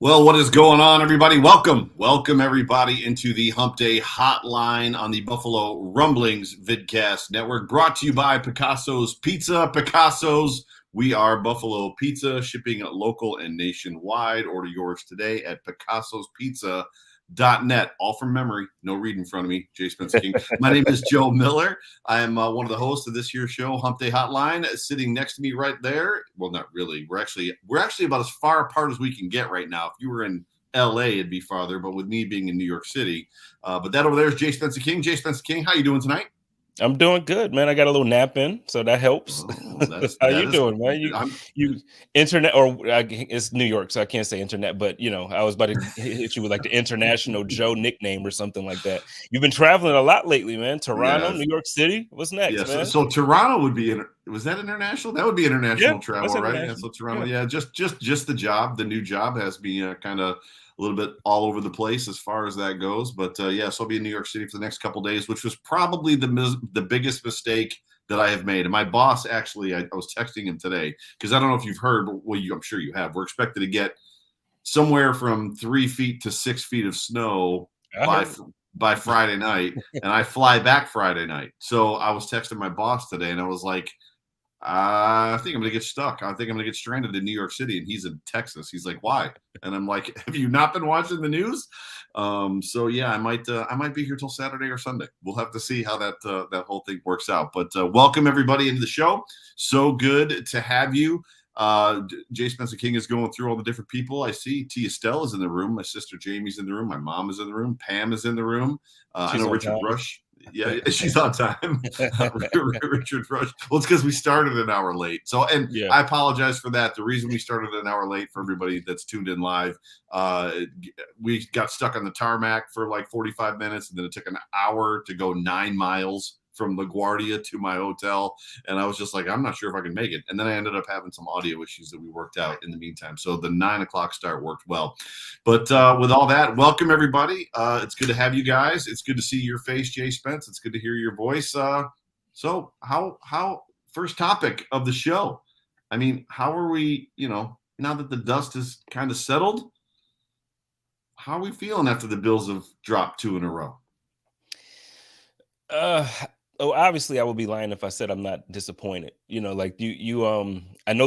Well, what is going on, everybody? Welcome everybody into the Hump Day Hotline on the Buffalo Rumblings vidcast network, brought to you by Picasso's Pizza. Picasso's, we are Buffalo Pizza, shipping local and nationwide. Order yours today at Picasso'sPizza.net. All from memory, no read in front of me. JSpenceTheKing. My name is Joe Miller. I am one of the hosts of this here show, Hump Day Hotline. Sitting next to me right there, well, not really. We're actually about as far apart as we can get right now. If you were in LA, it'd be farther, but with me being in New York City, but that over there is JSpenceTheKing. JSpenceTheKing, how you doing tonight? I'm doing good, man. I got a little nap in, so that helps. Oh, How you doing, man? You internet, or it's New York, so I can't say internet, but I was about to hit you with like the international Joe nickname or something like that. You've been traveling a lot lately, man. Toronto, New York City. What's next, man? So Toronto would be was that international? That would be international travel, right? International. Yeah, so Toronto, just the job. The new job has me kind of a little bit all over the place as far as that goes. But so I'll be in New York City for the next couple of days, which was probably the biggest mistake that I have made. And my boss, actually, I was texting him today because I don't know if you've heard, but I'm sure you have. We're expected to get somewhere from 3 feet to 6 feet of snow by Friday night, and I fly back Friday night. So I was texting my boss today, and I was like, I think I'm going to get stuck. I think I'm going to get stranded in New York City. And he's in Texas. He's like, why? And I'm like, have you not been watching the news? So I might be here till Saturday or Sunday. We'll have to see how that whole thing works out. But welcome everybody into the show. So good to have you. JSpenceTheKing is going through all the different people. I see Tia Estelle is in the room. My sister Jamie's in the room. My mom is in the room. Pam is in the room. I know Richard Rush. Yeah, she's on time. Richard Rush. Well, it's because we started an hour late. So, I apologize for that. The reason we started an hour late, for everybody that's tuned in live, we got stuck on the tarmac for like 45 minutes, and then it took an hour to go 9 miles from LaGuardia to my hotel. And I was just like, I'm not sure if I can make it. And then I ended up having some audio issues that we worked out in the meantime. So the 9 o'clock start worked well. But with all that, welcome everybody. It's good to have you guys. It's good to see your face, Jay Spence. It's good to hear your voice. So how first topic of the show? I mean, how are we, now that the dust is kind of settled, how are we feeling after the Bills have dropped 2 in a row? Obviously I would be lying if I said I'm not disappointed. I know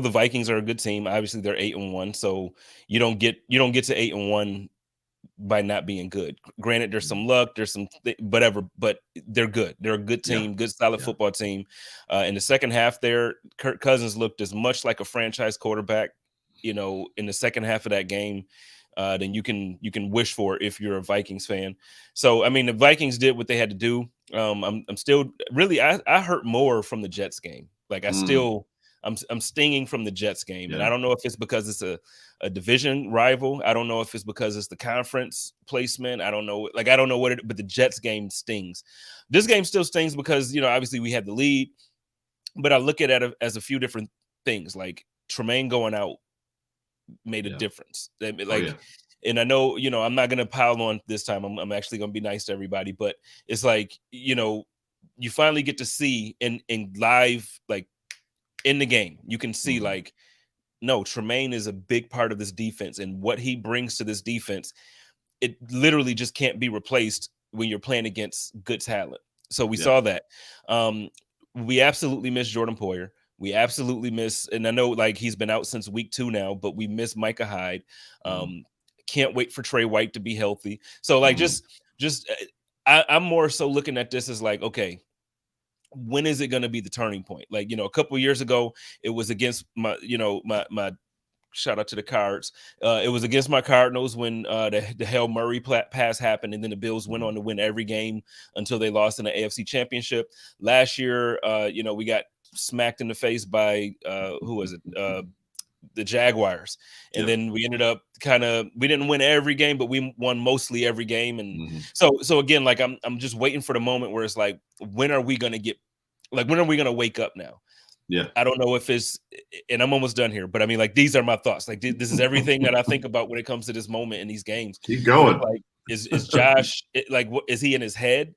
the Vikings are a good team. Obviously they're 8-1, so you don't get to 8-1 by not being good. Granted, there's some luck, there's some whatever, but they're good. They're a good team, good solid football team. In the second half there, Kirk Cousins looked as much like a franchise quarterback, in the second half of that game, than you can wish for if you're a Vikings fan. So I mean, the Vikings did what they had to do. I'm still really I hurt more from the Jets game. Like I'm stinging from the Jets game, and I don't know if it's because it's a division rival. I don't know if it's because it's the conference placement. I don't know what it, but the Jets game stings. This game still stings because obviously we had the lead, but I look at it as a few different things. Like Tremaine going out made a difference. And I know, I'm not going to pile on this time. I'm actually going to be nice to everybody, but it's like, you finally get to see in live, like in the game, you can see like, no, Tremaine is a big part of this defense, and what he brings to this defense, it literally just can't be replaced when you're playing against good talent. So we saw that. We absolutely miss Jordan Poyer. We absolutely miss, and I know like he's been out since week 2 now, but we miss Micah Hyde. Can't wait for Trey White to be healthy. So like I'm more so looking at this as like, okay, when is it going to be the turning point? Like, a couple of years ago, it was against my shout out to the Cards. It was against my Cardinals when the Hail Murray pass happened, and then the Bills went on to win every game until they lost in the AFC Championship. Last year, we got smacked in the face by who was it? The Jaguars. And then we ended up we didn't win every game, but we won mostly every game. And so again, like I'm just waiting for the moment where it's like, when are we going to wake up now? Yeah. I don't know if it's, and I'm almost done here, but I mean, like, these are my thoughts. Like, this is everything that I think about when it comes to this moment in these games. Keep going. Like, is Josh, like, what is he in his head?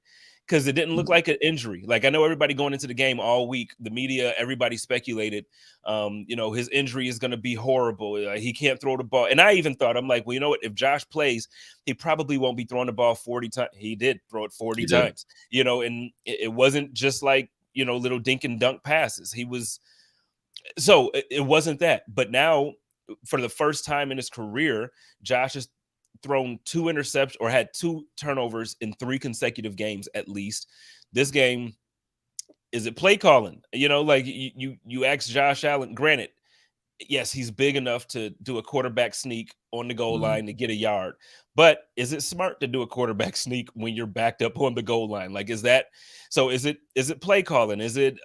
because it didn't look like an injury. Like, I know everybody going into the game all week, the media, everybody speculated, his injury is going to be horrible. He can't throw the ball. And I even thought, I'm like, well, you know what? If Josh plays, he probably won't be throwing the ball 40 times. He did throw it 40 times, and it wasn't just like, little dink and dunk passes. So it wasn't that. But now, for the first time in his career, Josh has thrown 2 interceptions or had 2 turnovers in 3 consecutive games at least. This game, is it play calling? Like you ask Josh Allen, granted, yes, he's big enough to do a quarterback sneak on the goal line to get a yard. But is it smart to do a quarterback sneak when you're backed up on the goal line? Like, is it play calling? Is it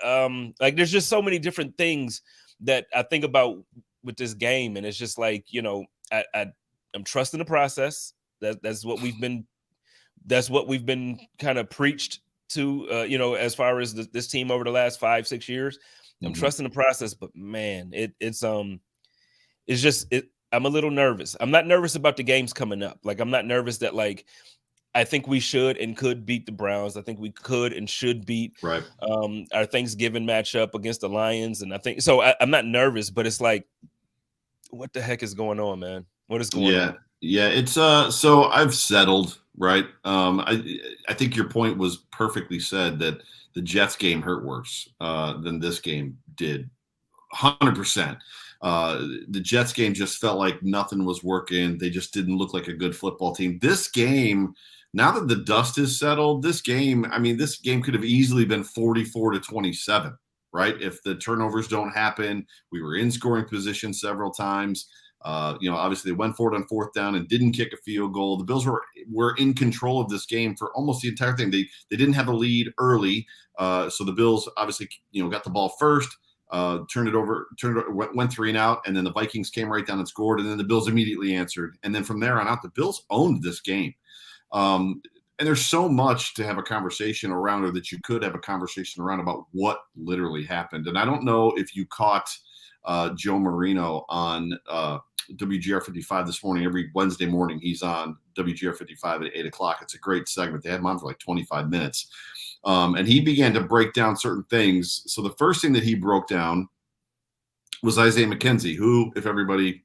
like, there's just so many different things that I think about with this game, and it's just like, I'm trusting the process. That's what we've been kind of preached to, as far as this team over the last 5-6 years. I'm trusting the process, but man, I'm a little nervous. I'm not nervous about the games coming up. Like, I'm not nervous that, like, I think we should and could beat the Browns. I think we could and should beat our Thanksgiving matchup against the Lions. And I think so. I'm not nervous, but it's like, what the heck is going on, man? What is going on? Yeah. It's so I've settled, right? I think your point was perfectly said, that the Jets game hurt worse than this game did. 100%. The Jets game just felt like nothing was working. They just didn't look like a good football team. This game, now that the dust is settled, this game could have easily been 44-27, right? If the turnovers don't happen. We were in scoring position several times. Obviously they went for it on 4th down and didn't kick a field goal. The Bills were in control of this game for almost the entire thing. They didn't have a lead early. So the Bills obviously, got the ball first, went 3 and out, and then the Vikings came right down and scored, and then the Bills immediately answered. And then from there on out, the Bills owned this game. And there's so much to have a conversation around, or that you could have a conversation around, about what literally happened. And I don't know if you caught Joe Marino on WGR 55 this morning. Every Wednesday morning, he's on WGR 55 at 8 o'clock. It's a great segment. They had him on for like 25 minutes. And he began to break down certain things. So the first thing that he broke down was Isaiah McKenzie, who, if everybody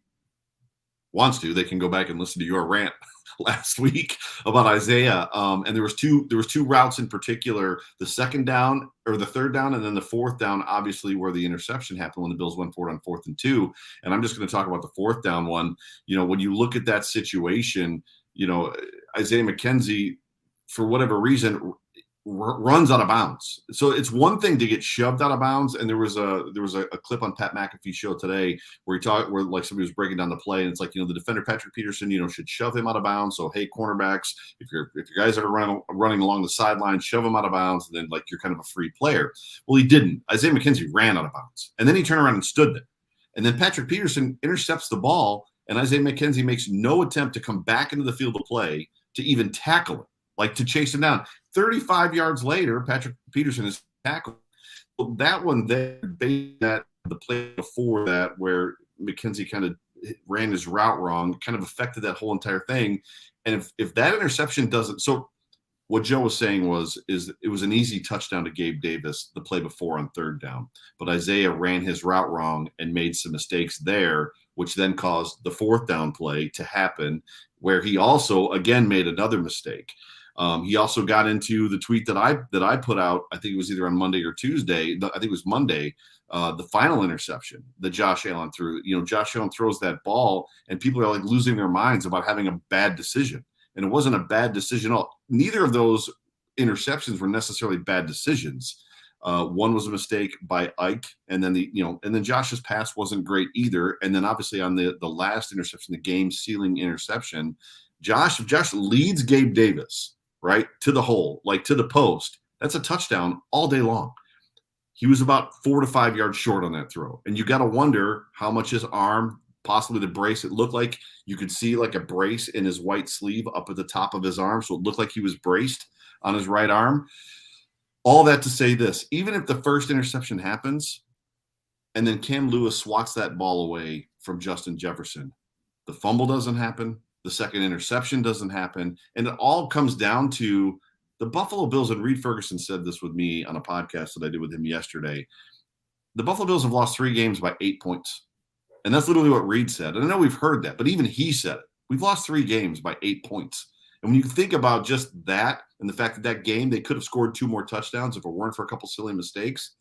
wants to, they can go back and listen to your rant last week about Isaiah. And there was two routes in particular, the 2nd down or the 3rd down, and then the 4th down, obviously, where the interception happened when the Bills went for it on 4th and 2. And I'm just going to talk about the 4th down one. When you look at that situation, Isaiah McKenzie, for whatever reason, runs out of bounds. So it's one thing to get shoved out of bounds. And there was a clip on Pat McAfee's show today where like somebody was breaking down the play, and it's like, the defender Patrick Peterson, should shove him out of bounds. So, hey, cornerbacks, if your guys that are running along the sideline, shove him out of bounds, and then, like, you're kind of a free player. Well, he didn't. Isaiah McKenzie ran out of bounds, and then he turned around and stood there. And then Patrick Peterson intercepts the ball, and Isaiah McKenzie makes no attempt to come back into the field of play to even tackle him, like to chase him down. 35 yards later, Patrick Peterson is tackled. Well, that one there, based on the play before that, where McKenzie kind of ran his route wrong, kind of affected that whole entire thing. And if that interception doesn't, so what Joe was saying is it was an easy touchdown to Gabe Davis the play before on 3rd down, but Isaiah ran his route wrong and made some mistakes there, which then caused the 4th down play to happen, where he also again made another mistake. He also got into the tweet that I put out. I think it was either on Monday or Tuesday. I think it was Monday. The final interception that Josh Allen threw. Josh Allen throws that ball, and people are like losing their minds about having a bad decision. And it wasn't a bad decision at all. Neither of those interceptions were necessarily bad decisions. One was a mistake by Ike, and then and then Josh's pass wasn't great either. And then obviously on the last interception, the game-sealing interception, if Josh leads Gabe Davis right to the hole, like to the post, that's a touchdown all day long. He was about 4 to 5 yards short on that throw. And you got to wonder how much his arm, possibly the brace, it looked like you could see like a brace in his white sleeve up at the top of his arm. So it looked like he was braced on his right arm. All that to say this, even if the first interception happens and then Cam Lewis swats that ball away from Justin Jefferson, the fumble doesn't happen. The second interception doesn't happen. And it all comes down to The Buffalo Bills, and Reed Ferguson said this with me on a podcast that I did with him yesterday. The Buffalo Bills have lost 3 games by 8 points. And that's literally what Reed said. And I know we've heard that, but even he said it. We've lost 3 games by 8 points. And when you think about just that and the fact that that game, they could have scored 2 more touchdowns if it weren't for a couple silly mistakes,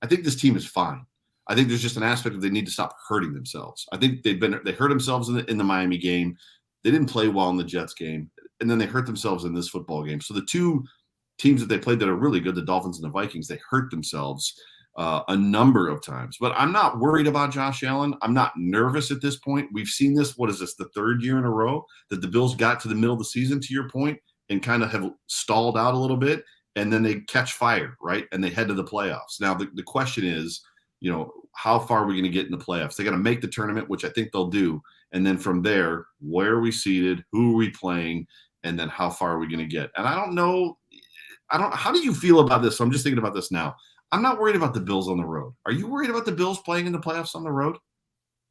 I think this team is fine. I think there's just an aspect of they need to stop hurting themselves. I think they hurt themselves in the Miami game. They didn't play well in the Jets game. And then they hurt themselves in this football game. So the 2 teams that they played that are really good, the Dolphins and the Vikings, they hurt themselves a number of times. But I'm not worried about Josh Allen. I'm not nervous at this point. We've seen this. What is this, the 3rd year in a row that the Bills got to the middle of the season, to your point, and kind of have stalled out a little bit, and then they catch fire, right? And they head to the playoffs. Now, the question is, how far are we going to get in the playoffs? They got to make the tournament, which I think they'll do. And then from there, where are we seated? Who are we playing? And then how far are we going to get? And I don't know. How do you feel about this? So I'm just thinking about this now. I'm not worried about the Bills on the road. Are you worried about the Bills playing in the playoffs on the road?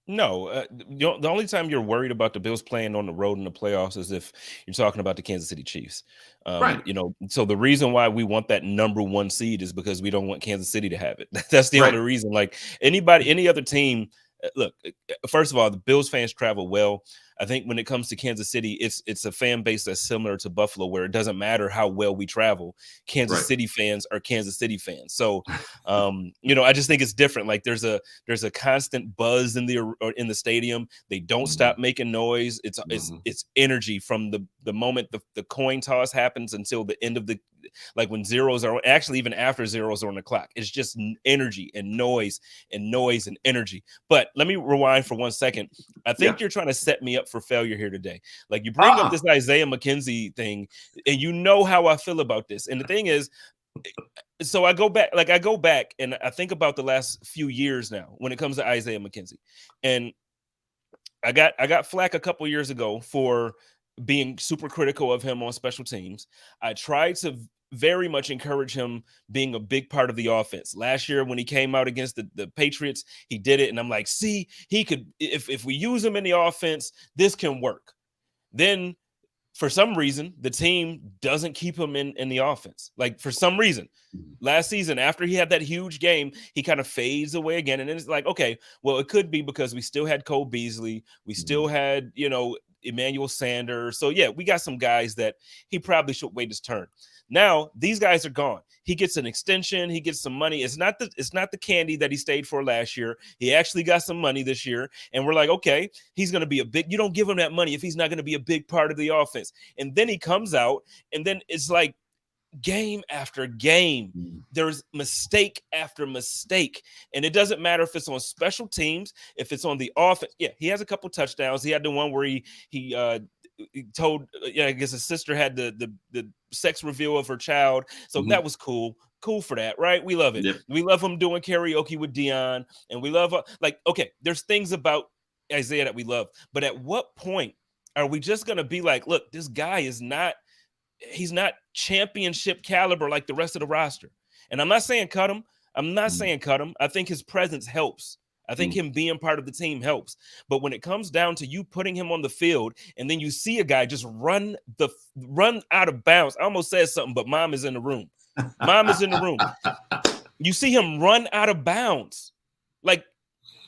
No, the only time you're worried about the Bills playing on the road in the playoffs is if you're talking about the Kansas City Chiefs. Right. So the reason why we want that number 1 seed is because we don't want Kansas City to have it. That's the only reason. Like any other team. Look, first of all, the Bills fans travel well. I think when it comes to Kansas City, it's a fan base that's similar to Buffalo, where it doesn't matter how well we travel. Kansas City fans are Kansas City fans. So, I just think it's different. Like there's a constant buzz in the stadium. They don't stop making noise. It's energy from the moment the coin toss happens until the end of like when zeros are actually even after zeros are on the clock. It's just energy and noise and energy. But let me rewind for 1 second. I think you're trying to set me up for failure here today. Like you bring up this Isaiah McKenzie thing, and you know how I feel about this. And the thing is, so I go back and I think about the last few years now when it comes to Isaiah McKenzie. And I got flack a couple years ago for being super critical of him on special teams. I tried to very much encourage him being a big part of the offense. Last year when he came out against the Patriots, he did it. And I'm like, see, he could, if we use him in the offense, this can work. Then for some reason, the team doesn't keep him in the offense. Like for some reason, last season, after he had that huge game, he kind of fades away again. And then it's like, okay, well, it could be because we still had Cole Beasley. We still had, Emmanuel Sanders. So yeah, we got some guys that he probably should wait his turn. Now these guys are gone. He gets an extension. He gets some money. It's not the candy that he stayed for last year. He actually got some money this year. And we're like, okay, he's going to be you don't give him that money if he's not going to be a big part of the offense. And then he comes out and then it's like game after game, there's mistake after mistake. And it doesn't matter if it's on special teams, if it's on the offense. Yeah, he has a couple touchdowns. He had the one where he told, I guess his sister had the sex reveal of her child. So that was cool. Cool for that, right? We love it. Yep. We love him doing karaoke with Dion. And we love, okay, there's things about Isaiah that we love. But at what point are we just going to be like, look, this guy he's not championship caliber like the rest of the roster. And I'm not saying cut him. I think his presence helps. I think him being part of the team helps. But when it comes down to you putting him on the field and then you see a guy just run out of bounds. I almost said something, but mom is in the room. You see him run out of bounds. Like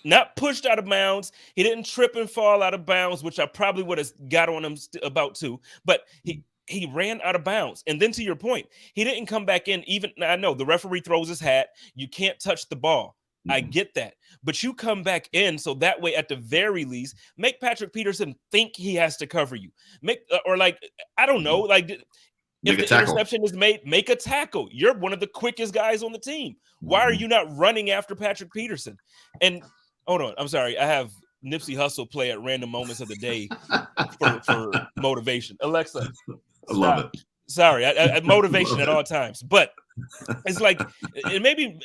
not pushed out of bounds. He didn't trip and fall out of bounds, which I probably would have got on him about too. But he ran out of bounds. And then to your point, he didn't come back in. Even I know the referee throws his hat. You can't touch the ball. I get that. But you come back in so that way, at the very least, make Patrick Peterson think he has to cover you. I don't know. Like if the interception is made, make a tackle. You're one of the quickest guys on the team. Why are you not running after Patrick Peterson? And hold on. I'm sorry. I have Nipsey Hussle play at random moments of the day for motivation. Alexa, stop. I love it. Sorry, I motivation at all times. But it's like maybe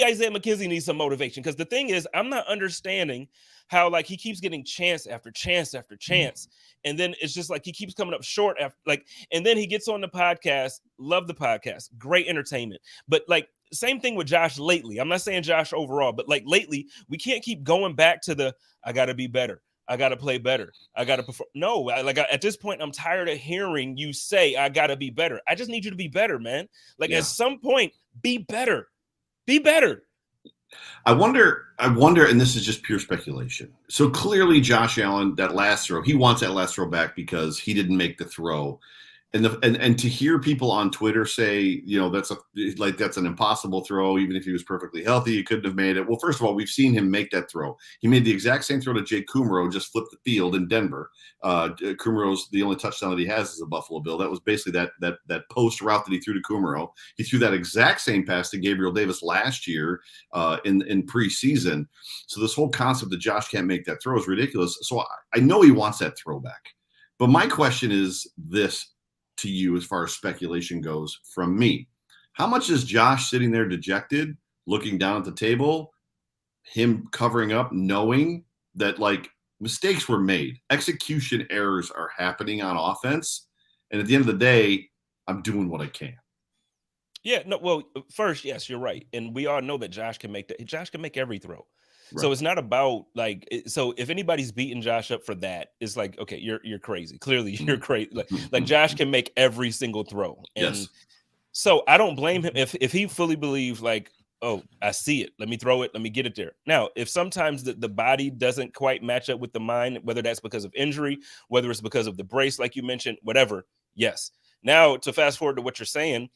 Isaiah McKenzie needs some motivation, because the thing is, I'm not understanding how like he keeps getting chance after chance after chance, and then it's just like he keeps coming up short after and then he gets on the podcast. Love the podcast, great entertainment. But like same thing with Josh lately. I'm not saying Josh overall, but like lately we can't keep going back to I got to be better. I got to play better. I got to perform. No, at this point, I'm tired of hearing you say, I got to be better. I just need you to be better, man. At some point, be better. Be better. I wonder, and this is just pure speculation. So clearly Josh Allen, that last throw, he wants that last throw back because he didn't make the throw. And to hear people on Twitter say, that's an impossible throw. Even if he was perfectly healthy, he couldn't have made it. Well, first of all, we've seen him make that throw. He made the exact same throw to Jake Kummerow, just flipped the field in Denver. Kummerow's the only touchdown that he has as a Buffalo Bill. That was basically that post route that he threw to Kummerow. He threw that exact same pass to Gabriel Davis last year in preseason. So this whole concept that Josh can't make that throw is ridiculous. So I know he wants that throw back. But my question is this to you, as far as speculation goes from me. How much is Josh sitting there dejected, looking down at the table, him covering up, knowing that mistakes were made, execution errors are happening on offense, and at the end of the day, I'm doing what I can. Yeah, no, well, first, yes, you're right. And we all know that Josh can make that. Josh can make every throw. Right. So it's not about so if anybody's beating Josh up for that, it's like, okay, you're crazy. Clearly you're crazy. Like Josh can make every single throw. And yes. So I don't blame him if he fully believes oh, I see it. Let me throw it. Let me get it there. Now, if sometimes the body doesn't quite match up with the mind, whether that's because of injury, whether it's because of the brace, like you mentioned, whatever. Yes. Now to fast forward to what you're saying.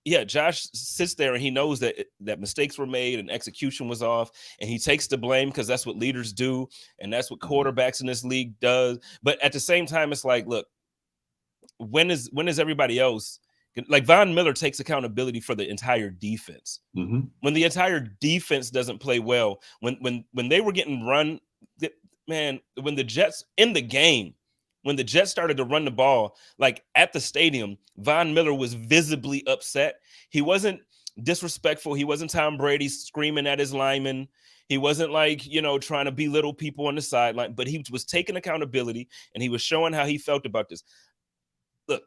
Yeah, Josh sits there and he knows that mistakes were made and execution was off, and he takes the blame because that's what leaders do, and that's what quarterbacks in this league does. But at the same time, it's like, look, when is everybody else? Like Von Miller takes accountability for the entire defense. Mm-hmm. When the entire defense doesn't play well, when they were getting run, man, when the Jets in the game. When the Jets started to run the ball, at the stadium, Von Miller was visibly upset. He wasn't disrespectful. He wasn't Tom Brady screaming at his linemen. He wasn't trying to belittle people on the sideline, but he was taking accountability and he was showing how he felt about this. Look,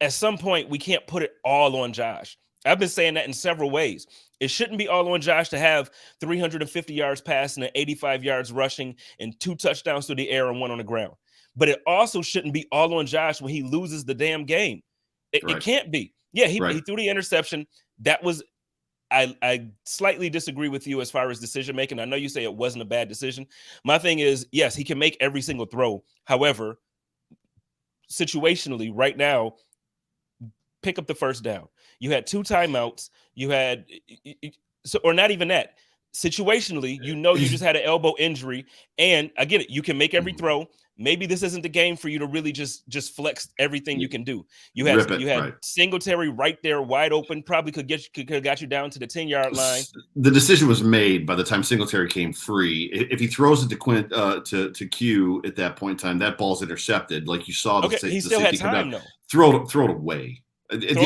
at some point, we can't put it all on Josh. I've been saying that in several ways. It shouldn't be all on Josh to have 350 yards passing and 85 yards rushing and 2 touchdowns through the air and 1 on the ground. But it also shouldn't be all on Josh when he loses the damn game. It can't be. Yeah, he threw the interception. That was I slightly disagree with you as far as decision making. I know you say it wasn't a bad decision. My thing is, yes, he can make every single throw. However, situationally, right now, pick up the first down. You had 2 timeouts. You had, or not even that. Situationally, you just had an elbow injury, and I get it. You can make every throw. Maybe this isn't the game for you to really just flex everything you can do. You had Singletary right there, wide open. Probably could have got you down to the 10-yard line. The decision was made by the time Singletary came free. If he throws it to Quint to Q at that point in time, that ball's intercepted. Like you saw, he still had time though. Throw it away. It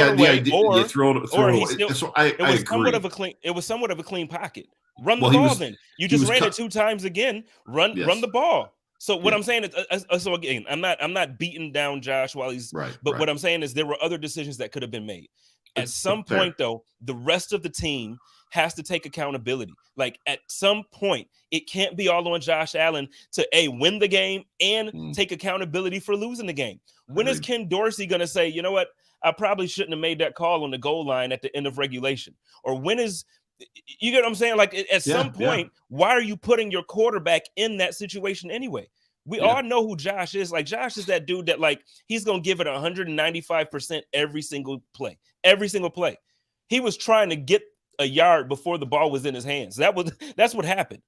was somewhat of a clean pocket. Run the ball then. You just ran it 2 times again. Run the ball. So what I'm saying is, so again, I'm not beating down Josh while he's but what I'm saying is there were other decisions that could have been made. At some point, though, the rest of the team has to take accountability. At some point, it can't be all on Josh Allen to win the game and take accountability for losing the game. When is Ken Dorsey going to say, you know what? I probably shouldn't have made that call on the goal line at the end of regulation. Or when is, you get what I'm saying? At some point, why are you putting your quarterback in that situation anyway? We all know who Josh is. Josh is that dude that he's going to give it 195% every single play. Every single play. He was trying to get a yard before the ball was in his hands. That's what happened.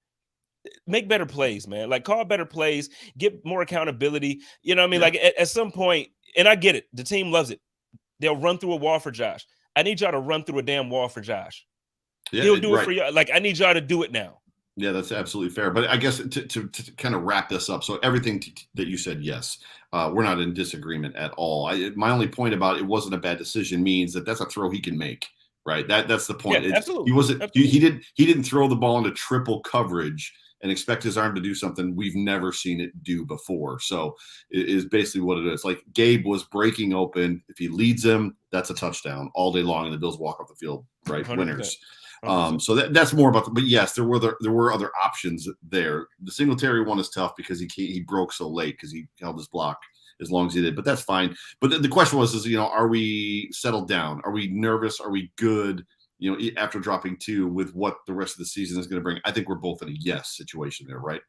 Make better plays, man. Call better plays, get more accountability. You know what I mean? At some point, and I get it. The team loves it. They'll run through a wall for Josh. I need y'all to run through a damn wall for Josh. Yeah, he'll do it for you. I need y'all to do it now. Yeah, that's absolutely fair. But I guess to kind of wrap this up, so everything that you said, yes, we're not in disagreement at all. My only point about it wasn't a bad decision means that's a throw he can make, right? That's the point. Yeah, absolutely. He wasn't. Absolutely. He didn't throw the ball into triple coverage and expect his arm to do something we've never seen it do before. So it is basically what it is. Gabe was breaking open. If he leads him, that's a touchdown all day long, and the Bills walk off the field, right? 100%. Winners. 100%. So that's more about. But yes, there were other options there. The Singletary one is tough because he broke so late because he held his block as long as he did. But that's fine. But the question was, are we settled down? Are we nervous? Are we good? After dropping 2 with what the rest of the season is going to bring, I think we're both in a yes situation there, right?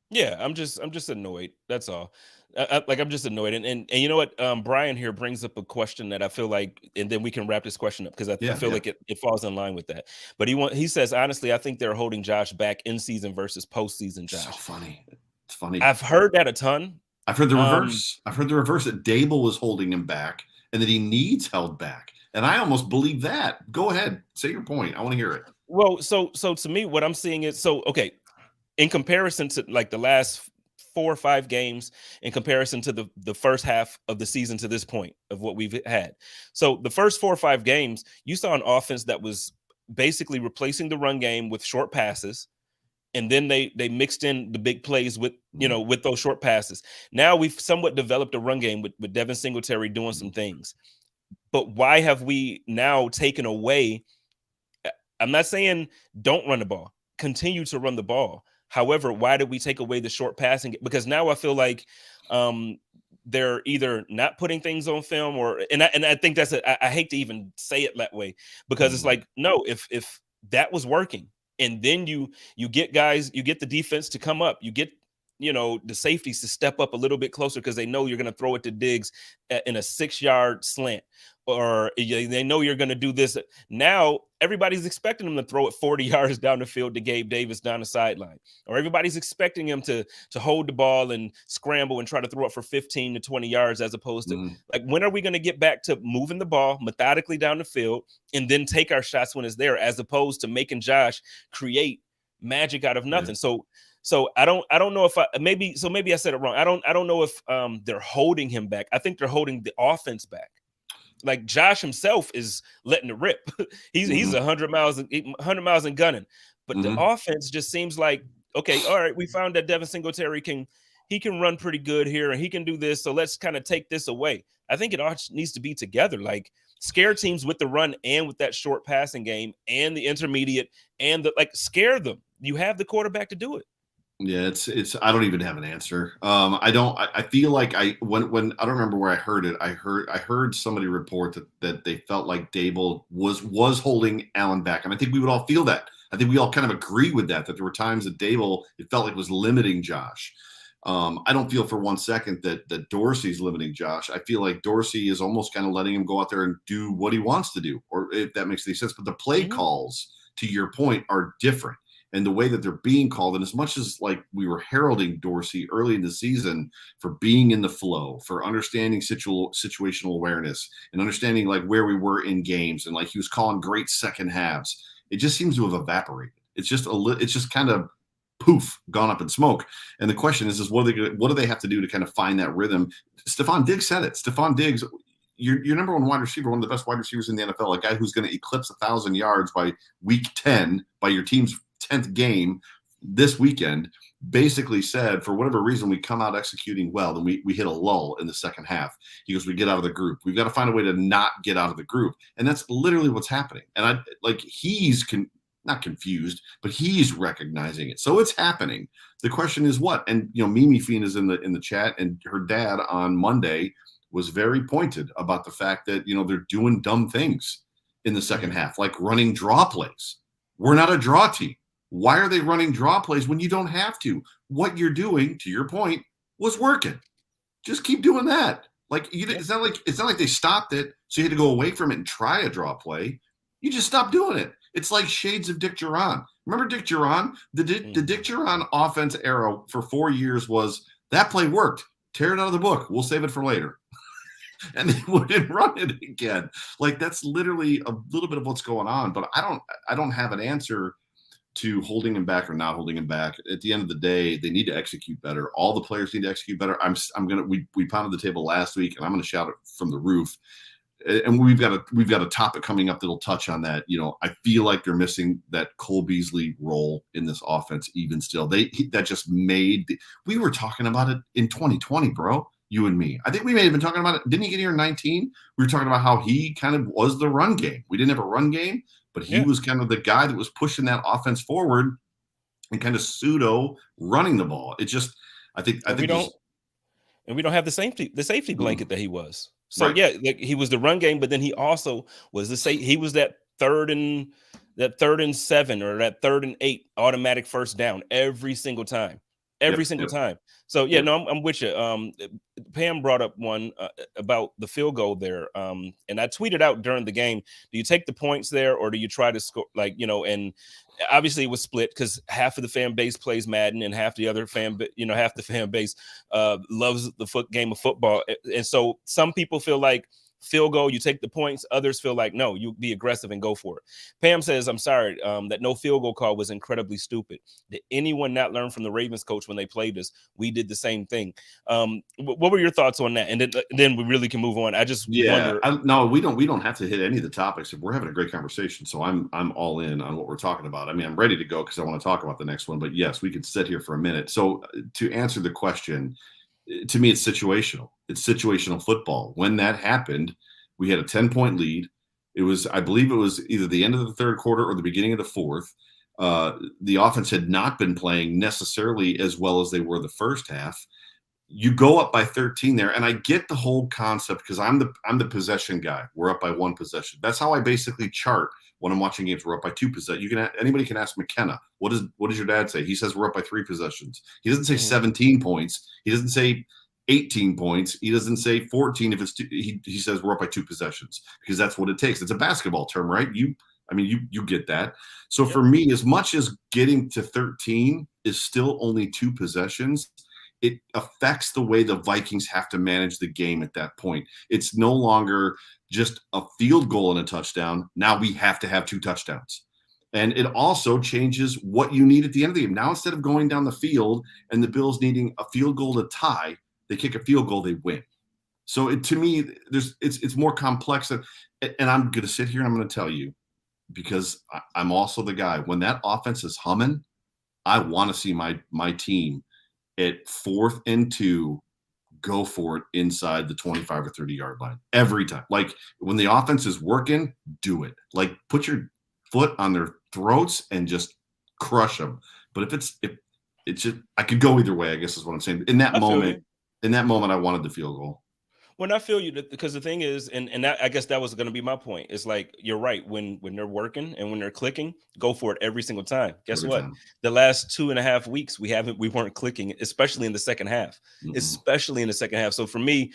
Yeah, I'm just annoyed. That's all. I'm just annoyed, and you know what? Brian here brings up a question that I feel like, and then we can wrap this question up because I Yeah, feel yeah. like it falls in line with that. But he says honestly, I think they're holding Josh back in season versus postseason. So Josh, funny. It's funny. I've heard that a ton. I've heard the Um, reverse. I've heard the reverse that Dable was holding him back and that he needs held back. And I almost believe that. Go ahead. Say your point. I want to hear it. well, so to me, what I'm seeing is okay. In comparison to like the last 4 or 5 games, in comparison to the first half of the season to this point of what we've had. So the first 4 or 5 games, you saw an offense that was basically replacing the run game with short passes, and then they mixed in the big plays with with those short passes. Now we've somewhat developed a run game with Devin Singletary doing some things. But why have we now taken away? I'm not saying don't run the ball. Continue to run the ball. However, why did we take away the short passing? Because now I feel like they're either not putting things on film, or and I think that's I hate to even say it that way, because it's like, no, if that was working, and then you get guys, you get the defense to come up, you get the safeties to step up a little bit closer because they know you're going to throw it to Diggs in a 6-yard slant, or they know you're going to do this. Now everybody's expecting them to throw it 40 yards down the field to Gabe Davis down the sideline, or everybody's expecting him to hold the ball and scramble and try to throw it for 15 to 20 yards, as opposed to like, when are we going to get back to moving the ball methodically down the field and then take our shots when it's there, as opposed to making Josh create magic out of nothing? So I don't know if maybe I said it wrong. I don't know if they're holding him back. I think they're holding the offense back. Like, Josh himself is letting it rip. He's 100 miles and gunning. But the offense just seems like, okay, all right, we found that Devin Singletary can run pretty good here, and he can do this. So let's kind of take this away. I think it all needs to be together. Like, scare teams with the run and with that short passing game and the intermediate and scare them. You have the quarterback to do it. Yeah, it's I don't even have an answer. I feel like when I don't remember where I heard it. I heard somebody report that they felt like Dable was holding Allen back. And I think we would all feel that. I think we all kind of agree with that there were times that Dable, it felt like, was limiting Josh. I don't feel for 1 second that Dorsey's limiting Josh. I feel like Dorsey is almost kind of letting him go out there and do what he wants to do, or if that makes any sense. But the play calls, to your point, are different. And the way that they're being called, and as much as like we were heralding Dorsey early in the season for being in the flow, for understanding situational awareness and understanding like where we were in games, and like he was calling great second halves, it just seems to have evaporated. It's just kind of poof, gone up in smoke. And the question is what do they have to do to kind of find that rhythm? Stephon Diggs said it. Stephon Diggs, your number one wide receiver, one of the best wide receivers in the NFL, a guy who's going to eclipse 1,000 yards by week 10, by your team's 10th game this weekend, basically said, for whatever reason, we come out executing well, then we hit a lull in the second half. He goes, we get out of the group. We've got to find a way to not get out of the group. And that's literally what's happening. And he's not confused, but he's recognizing it. So it's happening. The question is what? And Mimi Fiend is in the chat, and her dad on Monday was very pointed about the fact that they're doing dumb things in the second half, like running draw plays. We're not a draw team. Why are they running draw plays when you don't have to? What you're doing, to your point, was working. Just keep doing that. Like, it's not like they stopped it, so you had to go away from it and try a draw play. You just stopped doing it. It's like shades of Dick Duran. Remember Dick Duran? The Dick Duran offense era for 4 years was that play worked. Tear it out of the book. We'll save it for later. And they wouldn't run it again. Like, that's literally a little bit of what's going on. But I don't have an answer to holding him back or not holding him back. At the end of the day, they need to execute better. All the players need to execute better. We pounded the table last week, and I'm gonna shout it from the roof. And we've got a topic coming up that'll touch on that. I feel like they're missing that Cole Beasley role in this offense. Even still, that just made. We were talking about it in 2020, bro. You and me. I think we may have been talking about it. Didn't he get here in 19? We were talking about how he kind of was the run game. We didn't have a run game, but he Yeah. was kind of the guy that was pushing that offense forward and kind of pseudo running the ball. It just, I think And we don't there's and we don't have the safety blanket that he was. So right. yeah, like he was the run game, but then he also was he was that 3rd and 7 or that 3rd and 8 automatic first down every single time. Every Yep. single Yep. time. So yeah, Yep. no, I'm with you. Pam brought up one about the field goal there. And I tweeted out during the game, do you take the points there or do you try to score and obviously it was split because half of the fan base plays Madden and half the other half the fan base loves the game of football. And so some people feel like field goal, you take the points. Others feel like, no, you be aggressive and go for it. Pam says, I'm sorry, that no field goal call was incredibly stupid. Did anyone not learn from the Ravens coach when they played us? We did the same thing. What were your thoughts on that? And then we really can move on. I just Yeah, wonder. no, we don't have to hit any of the topics. We're having a great conversation, so I'm all in on what we're talking about. I mean, I'm ready to go because I want to talk about the next one. But yes, we could sit here for a minute. So to answer the question, to me, it's situational. It's situational football. When that happened, we had a 10-point lead. It was, I believe, it was either the end of the third quarter or the beginning of the fourth. The offense had not been playing necessarily as well as they were the first half. You go up by 13 there, and I get the whole concept because I'm the possession guy. We're up by 1 possession. That's how I basically chart when I'm watching games. We're up by 2 possessions. Anybody can ask McKenna, what does your dad say? He says we're up by 3 possessions. He doesn't say 17 points. He doesn't say 18 points. He doesn't say 14 if it's two. He says we're up by 2 possessions because that's what it takes. It's a basketball term, right? You get that. So Yep. for me, as much as getting to 13 is still only 2 possessions, it affects the way the Vikings have to manage the game at that point. It's no longer just a field goal and a touchdown. Now we have to have 2 touchdowns. And it also changes what you need at the end of the game. Now, instead of going down the field and the Bills needing a field goal to tie, they kick a field goal, they win. So to me, it's more complex. And I'm going to sit here and I'm going to tell you, because I'm also the guy, when that offense is humming, I want to see my team at 4th and 2, go for it inside the 25 or 30-yard line every time. Like when the offense is working, do it. Like put your foot on their throats and just crush them. But if it's just, I could go either way, I guess is what I'm saying. In that I feel you. moment, I wanted the field goal. Well, I feel you because the thing is, and that, I guess that was going to be my point. It's like you're right when they're working and when they're clicking, go for it every single time. Guess Every what? time. The last 2.5 weeks we weren't clicking, especially in the second half. So for me,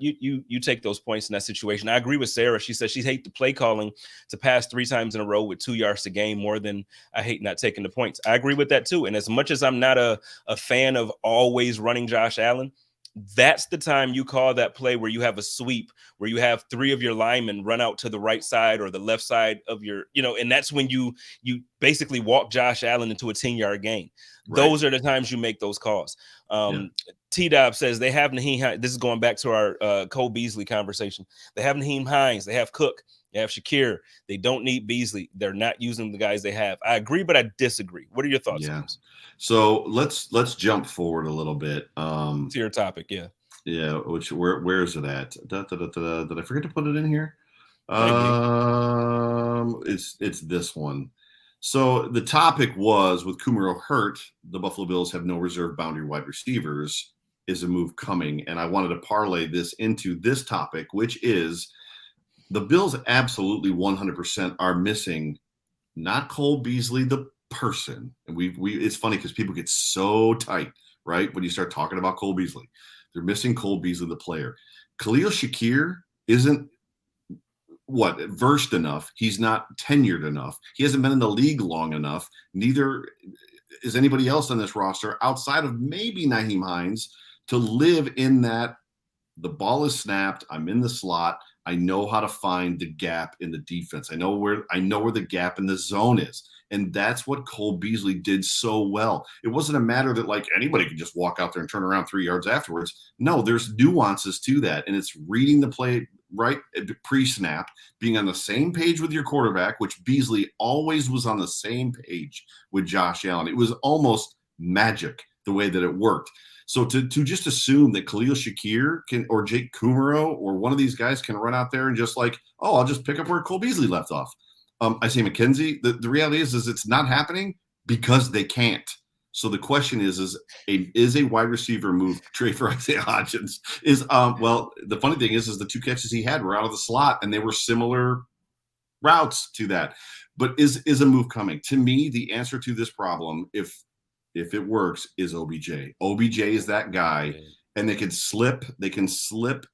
you take those points in that situation. I agree with Sarah. She said she hates the play calling to pass 3 times in a row with 2 yards to gain more than I hate not taking the points. I agree with that too. And as much as I'm not a fan of always running Josh Allen, that's the time you call that play where you have a sweep, where you have 3 of your linemen run out to the right side or the left side of your, and that's when you basically walk Josh Allen into a 10-yard gain. Right. Those are the times you make those calls. T-Dob says they have Naheem. This is going back to our Cole Beasley conversation. They have Naheem Hines. They have Cook. They have Shakir. They don't need Beasley. They're not using the guys they have. I agree, but I disagree. What are your thoughts on this? So let's jump forward a little bit. To your topic, yeah. Yeah, where is it at? Did I forget to put it in here? Maybe. It's this one. So the topic was, with Kumaro hurt, the Buffalo Bills have no reserve boundary wide receivers. Is a move coming? And I wanted to parlay this into this topic, which is the Bills absolutely 100% are missing not Cole Beasley, the person. And we it's funny because people get so tight, right? When you start talking about Cole Beasley, they're missing Cole Beasley, the player. Khalil Shakir isn't versed enough. He's not tenured enough. He hasn't been in the league long enough. Neither is anybody else on this roster outside of maybe Naheem Hines to live in that. The ball is snapped. I'm in the slot. I know how to find the gap in the defense. I know where the gap in the zone is. And that's what Cole Beasley did so well. It wasn't a matter that like anybody could just walk out there and turn around 3 yards afterwards. No, there's nuances to that. And it's reading the play right pre-snap, being on the same page with your quarterback, which Beasley always was on the same page with Josh Allen. It was almost magic the way that it worked. So to just assume that Khalil Shakir or Jake Kumaro or one of these guys can run out there and just like, oh, I'll just pick up where Cole Beasley left off. Isaiah McKenzie. The reality is it's not happening because they can't. So the question is a wide receiver move trade for Isaiah Hodgins? Well, the funny thing is the 2 catches he had were out of the slot, and they were similar routes to that. But is a move coming? To me, the answer to this problem, if it works, is OBJ. OBJ is that guy, and they can slip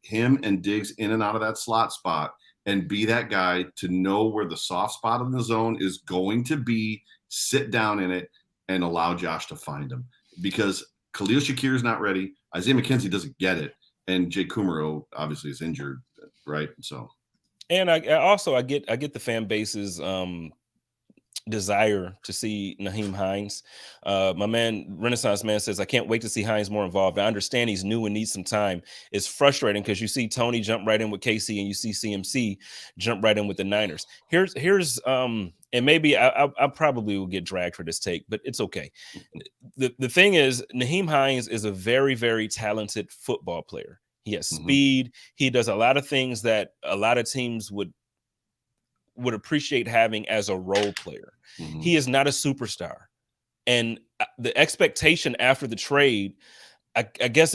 him and Diggs in and out of that slot spot and be that guy to know where the soft spot in the zone is going to be, sit down in it, and allow Josh to find him. Because Khalil Shakir is not ready. Isaiah McKenzie doesn't get it. And Jay Kumaro obviously is injured, right? So, and I get the fan base's desire to see Nyheim Hines. My man, Renaissance Man, says, I can't wait to see Hines more involved. I understand he's new and needs some time. It's frustrating because you see Tony jump right in with KC and you see CMC jump right in with the Niners. Here's and maybe I probably will get dragged for this take, but it's okay. The thing is, Nyheim Hines is a very, very talented football player. He has speed. He does a lot of things that a lot of teams would appreciate having as a role player. He is not a superstar. And the expectation after the trade, I guess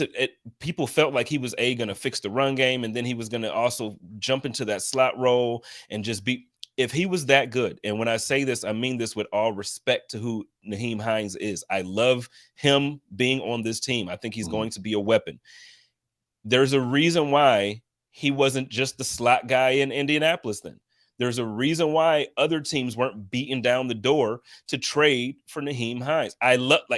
people felt like he was going to fix the run game, and then he was going to also jump into that slot role and just be, if he was that good. And when I say this, I mean this with all respect to who Nyheim Hines is. I love him being on this team. I think he's going to be a weapon. There's a reason why he wasn't just the slot guy in Indianapolis then. There's a reason why other teams weren't beating down the door to trade for Nyheim Hines.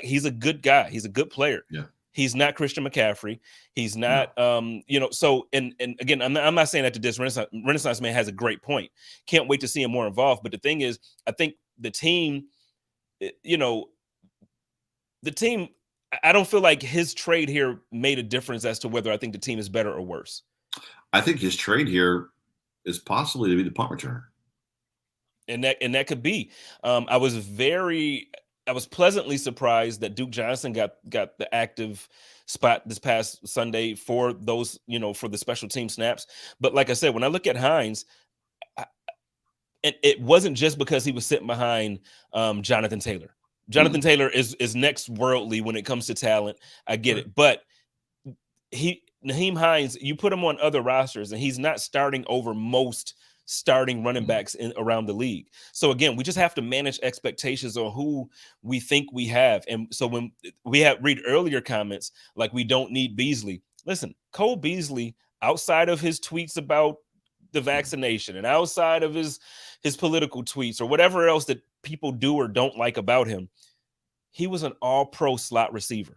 He's a good guy. He's a good player. Yeah. He's not Christian McCaffrey. He's not, so, and again, I'm not saying that to diss Renaissance Man has a great point. Can't wait to see him more involved. But the thing is, I think the team, I don't feel like his trade here made a difference as to whether I think the team is better or worse. I think his trade here is possibly to be the punt returner. And that could be. I was pleasantly surprised that Duke Johnson got the active spot this past Sunday for those, for the special team snaps. But like I said, when I look at Hines, and it wasn't just because he was sitting behind Jonathan Taylor. Jonathan Taylor is next worldly when it comes to talent. I get it. But Nyheim Hines, you put him on other rosters, and he's not starting over most starting running backs around the league. So again, we just have to manage expectations on who we think we have. And so when we read earlier comments like we don't need Beasley, listen, Cole Beasley, outside of his tweets about the vaccination and outside of his political tweets or whatever else that people do or don't like about him, he was an all-pro slot receiver.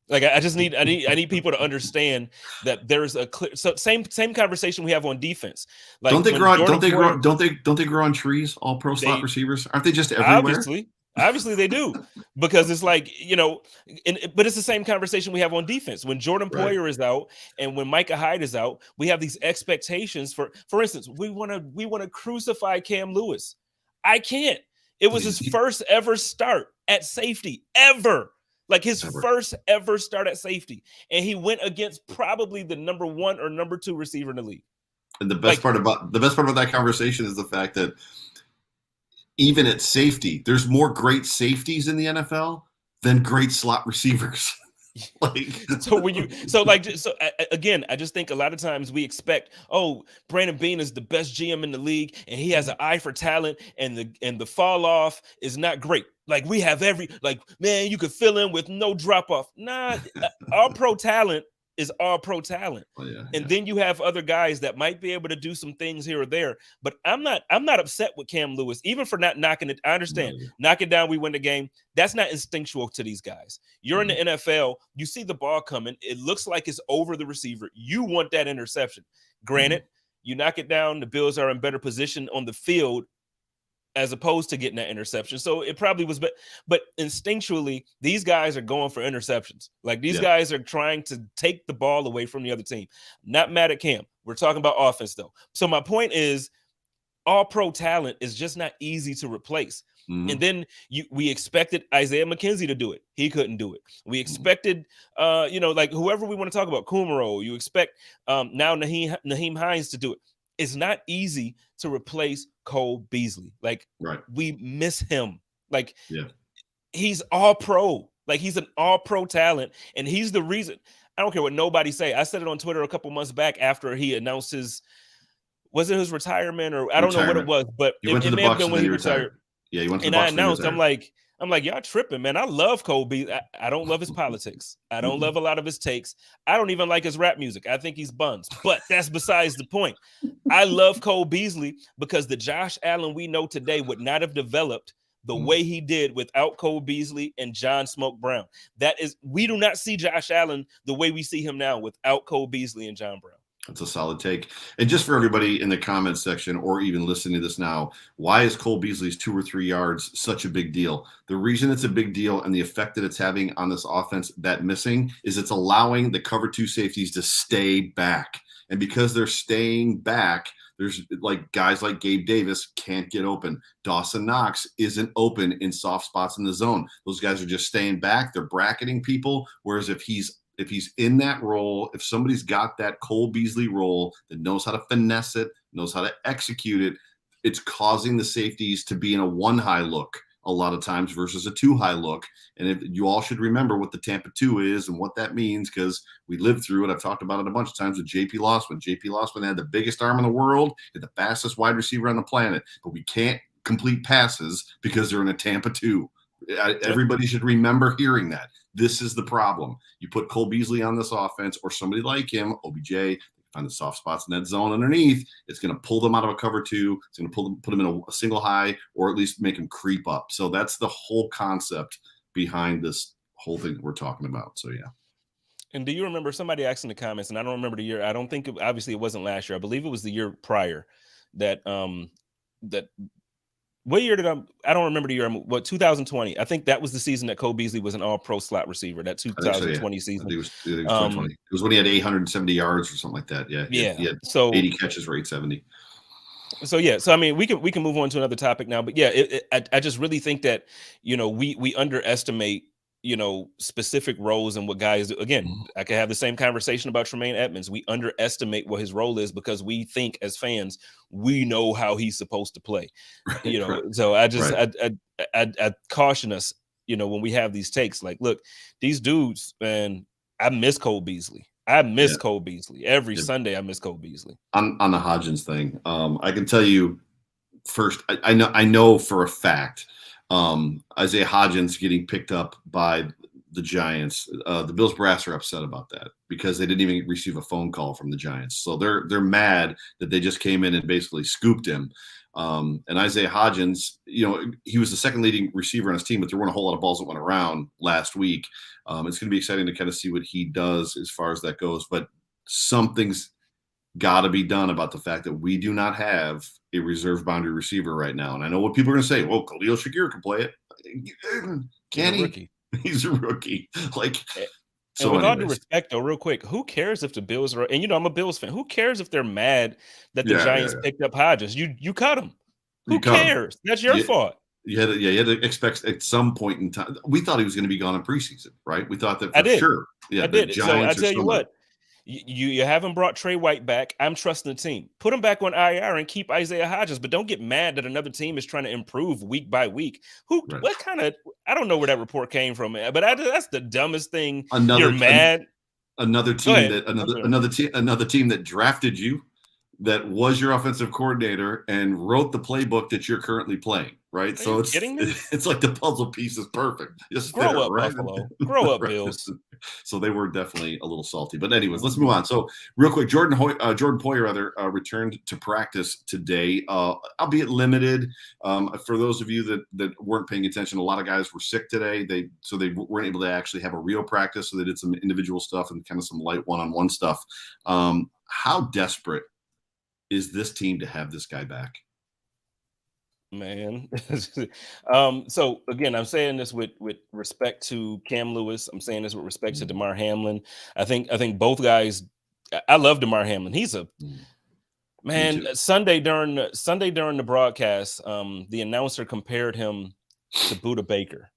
Like I need people to understand that there's a clear. So same conversation we have on defense. Like don't they grow on trees? All pro slot receivers, aren't they just everywhere? Obviously they do, because it's like, but it's the same conversation we have on defense. When Jordan Poyer is out and when Micah Hyde is out, we have these expectations for instance, we want to crucify Cam Lewis. I can't. It was his first ever start at safety ever. Like his first ever start at safety. And he went against probably the number 1 or number 2 receiver in the league. And the best part about that conversation is the fact that even at safety, there's more great safeties in the NFL than great slot receivers. Again, I just think a lot of times we expect, Brandon Beane is the best GM in the league and he has an eye for talent, and the fall off is not great. Like we have man, you could fill in with no drop off. Nah, all pro talent is all pro talent. Then you have other guys that might be able to do some things here or there. But I'm not upset with Cam Lewis, even for not knocking it. I understand. Knock it down, we win the game. That's not instinctual to these guys. You're in the NFL, you see the ball coming, it looks like it's over the receiver. You want that interception. Granted, you knock it down, the Bills are in better position on the field as opposed to getting that interception. So it probably was, but instinctually, these guys are going for interceptions. Like these guys are trying to take the ball away from the other team. Not mad at Cam. We're talking about offense though. So my point is, all pro talent is just not easy to replace. And then we expected Isaiah McKenzie to do it. He couldn't do it. We expected, like whoever we want to talk about, Kumaro. You expect now Nyheim Hines to do it. it's not easy to replace Cole Beasley. Like, Right. we miss him. Like, Yeah. he's all pro. Like, he's an all pro talent, and he's the reason. I don't care what nobody say. I said it on Twitter a couple months back after he announced was it his retirement, or I don't know what it was, but He went to it the may have Bucks been and when then he he retired. retired. Yeah, he went to the And I Bucks and then he announced, retired. I'm like, y'all tripping, man. I love Kobe. I don't love his politics. I don't love a lot of his takes. I don't even like his rap music. I think he's buns, but that's besides the point. I love Cole Beasley because the Josh Allen we know today would not have developed the way he did without Cole Beasley and John Smoke Brown. We do not see Josh Allen the way we see him now without Cole Beasley and John Brown. That's a solid take. And just for everybody in the comments section or even listening to this now, why is Cole Beasley's 2 or 3 yards such a big deal? The reason it's a big deal and the effect that it's having on this offense, that missing, is it's allowing the cover 2 safeties to stay back. And because they're staying back, there's like guys like Gabe Davis can't get open. Dawson Knox isn't open in soft spots in the zone. Those guys are just staying back. They're bracketing people. Whereas if he's in that role, if somebody's got that Cole Beasley role that knows how to finesse it, knows how to execute it, it's causing the safeties to be in a 1 high look a lot of times versus a 2 high look. And if you all should remember what the Tampa 2 is and what that means, because we lived through it. I've talked about it a bunch of times with JP Lossman. JP Lossman had the biggest arm in the world and the fastest wide receiver on the planet, but we can't complete passes because they're in a Tampa 2. Everybody should remember hearing that. This is the problem. You put Cole Beasley on this offense or somebody like him, OBJ, find the soft spots in that zone underneath. It's going to pull them out of a cover 2. It's going to put them in a single high, or at least make them creep up. So that's the whole concept behind this whole thing that we're talking about. So, yeah. And do you remember, somebody asked in the comments, and I don't remember the year. I don't think, obviously it wasn't last year. I believe it was the year prior that what year did I don't remember the year. What, 2020? I think that was the season that Cole Beasley was an all-pro slot receiver. That 2020 season. I think it was 2020. It was when he had 870 yards or something like that. Yeah. He had so 80 catches for 870. So yeah, so I mean, we can move on to another topic now, but yeah, I just really think that, we underestimate, specific roles and what guys do. Again, I could have the same conversation about Tremaine Edmonds. We underestimate what his role is because we think as fans we know how he's supposed to play. Right. So I just I caution us, when we have these takes. Like, look, these dudes, man, I miss Cole Beasley. I miss Cole Beasley. Every Sunday I miss Cole Beasley. On the Hodgins thing, I can tell you first, I know for a fact Isaiah Hodgins getting picked up by the Giants. The Bills brass are upset about that because they didn't even receive a phone call from the Giants. So they're mad that they just came in and basically scooped him. And Isaiah Hodgins, he was the second leading receiver on his team, but there weren't a whole lot of balls that went around last week. It's going to be exciting to kind of see what he does as far as that goes. But something's got to be done about the fact that we do not have a reserve boundary receiver right now. And I know what people are going to say. Well, Khalil Shakir can play it. Can he? He's a rookie. And with all due respect, though, real quick, who cares if the Bills are? And I'm a Bills fan. Who cares if they're mad that the Giants picked up Hodgins? You cut him. Who cares? That's your fault. You had to expect at some point in time. We thought he was going to be gone in preseason, right? We thought that for sure. Yeah, I did. So I tell you what, you haven't brought Trey White back. I'm trusting the team. Put him back on IR and keep Isaiah Hodgins, but don't get mad that another team is trying to improve week by week. What kind of? I don't know where that report came from, but that's the dumbest thing. You're mad. Another team another team that drafted you, that was your offensive coordinator and wrote the playbook that you're currently playing, right? So it's like the puzzle piece is perfect. Just grow up, right? Buffalo. Grow up, Bills. So they were definitely a little salty. But anyways, let's move on. So real quick, Jordan Poyer returned to practice today, albeit limited. For those of you that weren't paying attention, a lot of guys were sick today. They weren't able to actually have a real practice. So they did some individual stuff and kind of some light one-on-one stuff. How desperate is this team to have this guy back? Man. So again, I'm saying this with respect to Cam Lewis. I'm saying this with respect to Damar Hamlin. I think both guys. I love Damar Hamlin. He's a man. Sunday during the broadcast, the announcer compared him to Buda Baker.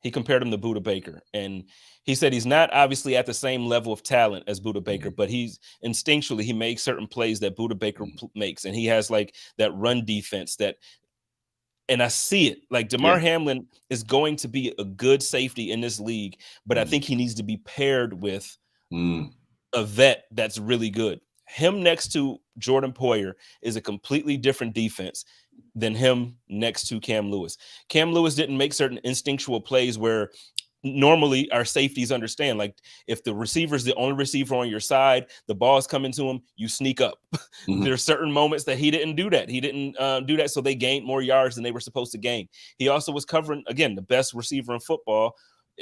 he compared him to Buda Baker. And he said he's not obviously at the same level of talent as Buda Baker, but he's instinctually, he makes certain plays that Buda Baker makes. And he has like that run defense and I see it. Like DeMar Hamlin is going to be a good safety in this league, but I think he needs to be paired with a vet that's really good. Him next to Jordan Poyer is a completely different defense than him next to Cam Lewis. Cam Lewis didn't make certain instinctual plays where normally our safeties understand. Like if the receiver's the only receiver on your side, the ball's coming to him, you sneak up. There's certain moments that he didn't do that. He didn't do that, so they gained more yards than they were supposed to gain. He also was covering, again, the best receiver in football,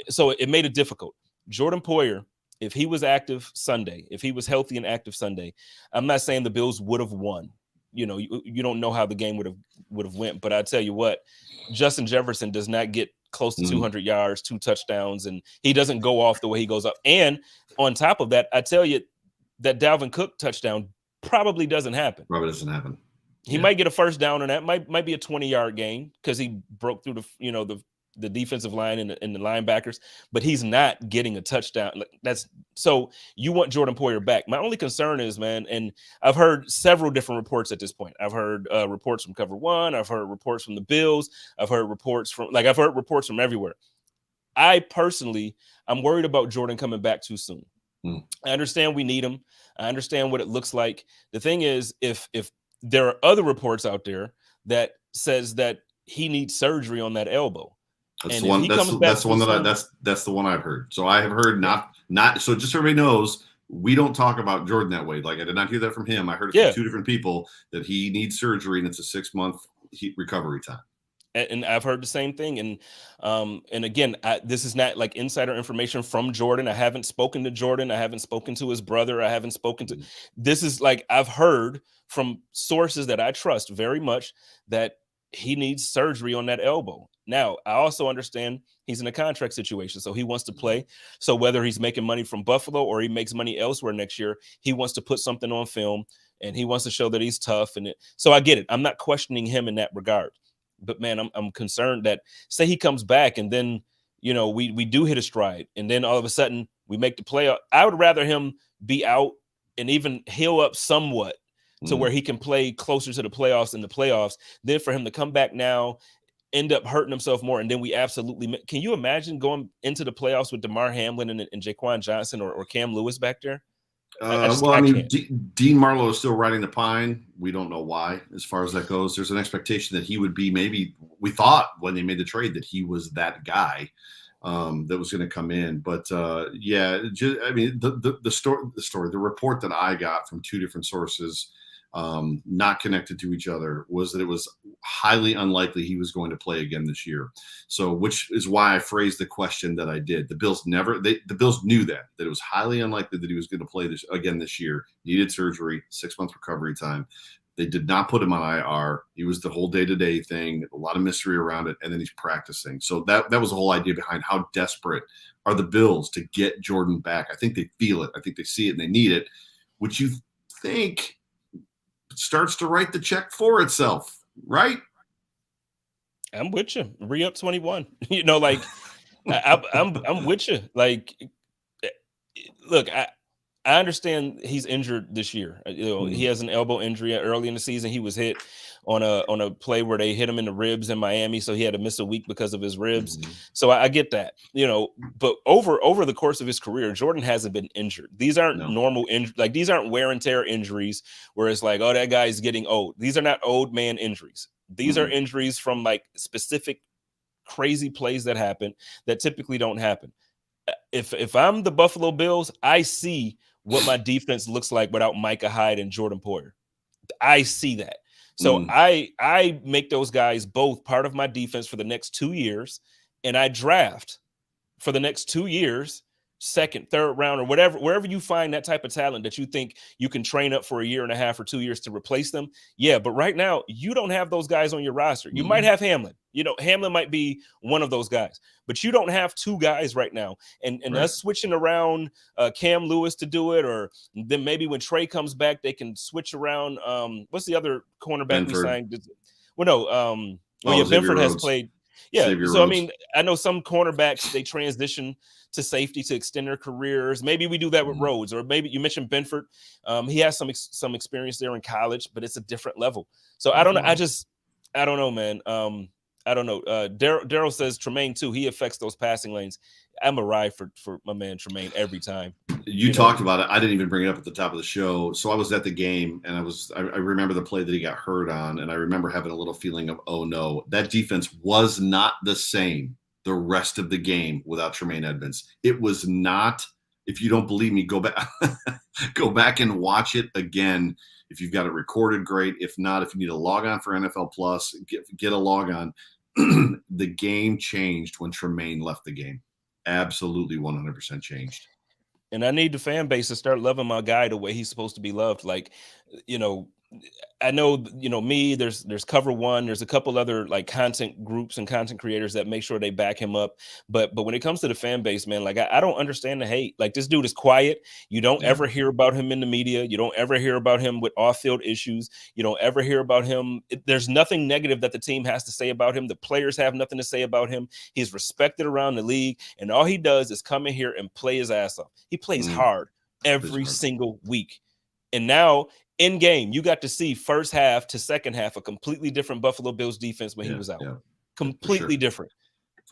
so it made it difficult. Jordan Poyer, if he was active Sunday, if he was healthy and active Sunday, I'm not saying the Bills would have won. You know, you don't know how the game would have went, but I tell you what, Justin Jefferson does not get close to 200 yards, 2 touchdowns, and he doesn't go off the way he goes up. And on top of that, I tell you that Dalvin Cook touchdown probably doesn't happen. He might get a first down, and that might be a 20-yard gain because he broke through the defensive line and the linebackers, but he's not getting a touchdown. That's so you want Jordan Poyer back. My only concern is, man, and I've heard several different reports at this point. I've heard reports from Cover One. I've heard reports from the Bills. I've heard reports from everywhere. I personally, I'm worried about Jordan coming back too soon. I understand we need him. I understand what it looks like. The thing is, if there are other reports out there that says that he needs surgery on that elbow. That's the one. That's the one I've heard. So I have heard not. So just so everybody knows, we don't talk about Jordan that way. Like I did not hear that from him. I heard it from 2 different people that he needs surgery and it's a 6-month recovery time. And I've heard the same thing. And again, this is not like insider information from Jordan. I haven't spoken to Jordan. I haven't spoken to his brother. I haven't spoken to. This is like I've heard from sources that I trust very much that he needs surgery on that elbow. Now, I also understand he's in a contract situation, so he wants to play. So whether he's making money from Buffalo or he makes money elsewhere next year, he wants to put something on film and he wants to show that he's tough. So I get it. I'm not questioning him in that regard. But man, I'm concerned that say he comes back and then, we do hit a stride and then all of a sudden we make the playoff. I would rather him be out and even heal up somewhat to where he can play closer to the playoffs than for him to come back now, end up hurting himself more. And then we absolutely – can you imagine going into the playoffs with DeMar Hamlin and Jaquan Johnson or Cam Lewis back there? Dean Marlowe is still riding the pine. We don't know why as far as that goes. There's an expectation that he would be maybe – we thought when they made the trade that he was that guy that was going to come in. But, the story, the report that I got from 2 different sources – not connected to each other was that it was highly unlikely he was going to play again this year. So, which is why I phrased the question that I did. The Bills the Bills knew that it was highly unlikely that he was going to play this year. Needed surgery, 6-month recovery time. They did not put him on IR. He was the whole day-to-day thing, a lot of mystery around it, and then he's practicing. So that was the whole idea behind how desperate are the Bills to get Jordan back. I think they feel it. I think they see it and they need it, which you think starts to write the check for itself, right? I'm with you. Re-up 21. I'm with you. Like, look, I understand he's injured this year. He has an elbow injury early in the season. He was hit on a play where they hit him in the ribs in Miami, so he had to miss a week because of his ribs. So I get that, but over the course of his career, Jordan hasn't been injured. These aren't normal injuries. Like these aren't wear and tear injuries where it's like, oh, that guy's getting old. These are not old man injuries. These are injuries from like specific crazy plays that happen that typically don't happen. If I'm the Buffalo Bills, I see what my defense looks like without Micah Hyde and Jordan Poyer. I see that. So I make those guys both part of my defense for the next 2 years, and I draft for the next 2 years, 2nd, 3rd round, or wherever you find that type of talent that you think you can train up for a year and a half or 2 years to replace them. Yeah, but right now you don't have those guys on your roster. You might have Hamlin. Hamlin might be one of those guys, but you don't have 2 guys right now. And us switching around Cam Lewis to do it, or then maybe when Trey comes back, they can switch around. What's the other cornerback we signed? Well, no, Benford has played. Yeah. Xavier So, I Rhodes. mean, I know some cornerbacks, they transition to safety to extend their careers. Maybe we do that with Rhodes, or maybe you mentioned Benford. He has some experience there in college, but it's a different level. So I don't know. I don't know, man. I don't know. Daryl says Tremaine too. He affects those passing lanes. I'm a ride for my man Tremaine every time. You talked about it. I didn't even bring it up at the top of the show. So I was at the game, and I remember the play that he got hurt on, and I remember having a little feeling of, oh no, that defense was not the same the rest of the game without Tremaine Edmonds. It was not. If you don't believe me, go back go back and watch it again. If you've got it recorded, great. If not, if you need a log on for NFL Plus, get a log on. The game changed when Tremaine left the game. Absolutely 100% changed. And I need the fan base to start loving my guy the way he's supposed to be loved. Like, you know, I know, me, there's Cover One, there's a couple other like content groups and content creators that make sure they back him up. But when it comes to the fan base, man, like I don't understand the hate. Like, this dude is quiet. You don't ever hear about him in the media. You don't ever hear about him with off-field issues. You don't ever hear about him. There's nothing negative that the team has to say about him. The players have nothing to say about him. He's respected around the league, and all he does is come in here and play his ass off. He plays hard every single week. And now in game, you got to see first half to second half a completely different Buffalo Bills defense when he was out. Completely different.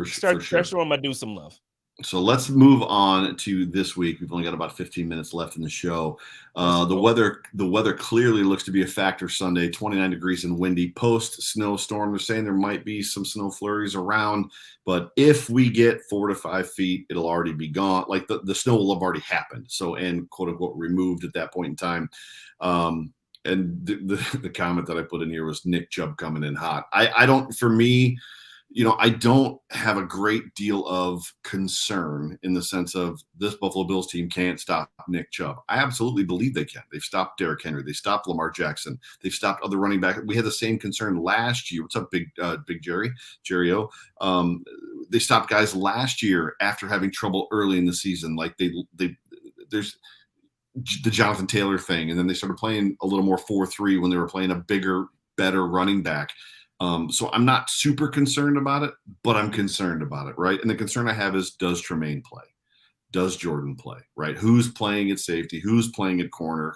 Start showing my dude some love. So let's move on to this week. We've only got about 15 minutes left in the show. The weather clearly looks to be a factor Sunday. 29 degrees and windy post snowstorm. They're saying there might be some snow flurries around, but if we get 4 to 5 feet, it'll already be gone. Like the snow will have already happened. So, and quote unquote removed at that point in time. And the comment that I put in here was Nick Chubb coming in hot. I don't have a great deal of concern in the sense of this Buffalo Bills team can't stop Nick Chubb. I absolutely believe they can. They've stopped Derrick Henry. They stopped Lamar Jackson. They've stopped other running backs. We had the same concern last year. What's up, Big Jerry-O? They stopped guys last year after having trouble early in the season. Like there's the Jonathan Taylor thing, and then they started playing a little more 4-3 when they were playing a bigger, better running back. So I'm not super concerned about it, but I'm concerned about it, right? And the concern I have is, does Tremaine play? Does Jordan play, right? Who's playing at safety? Who's playing at corner?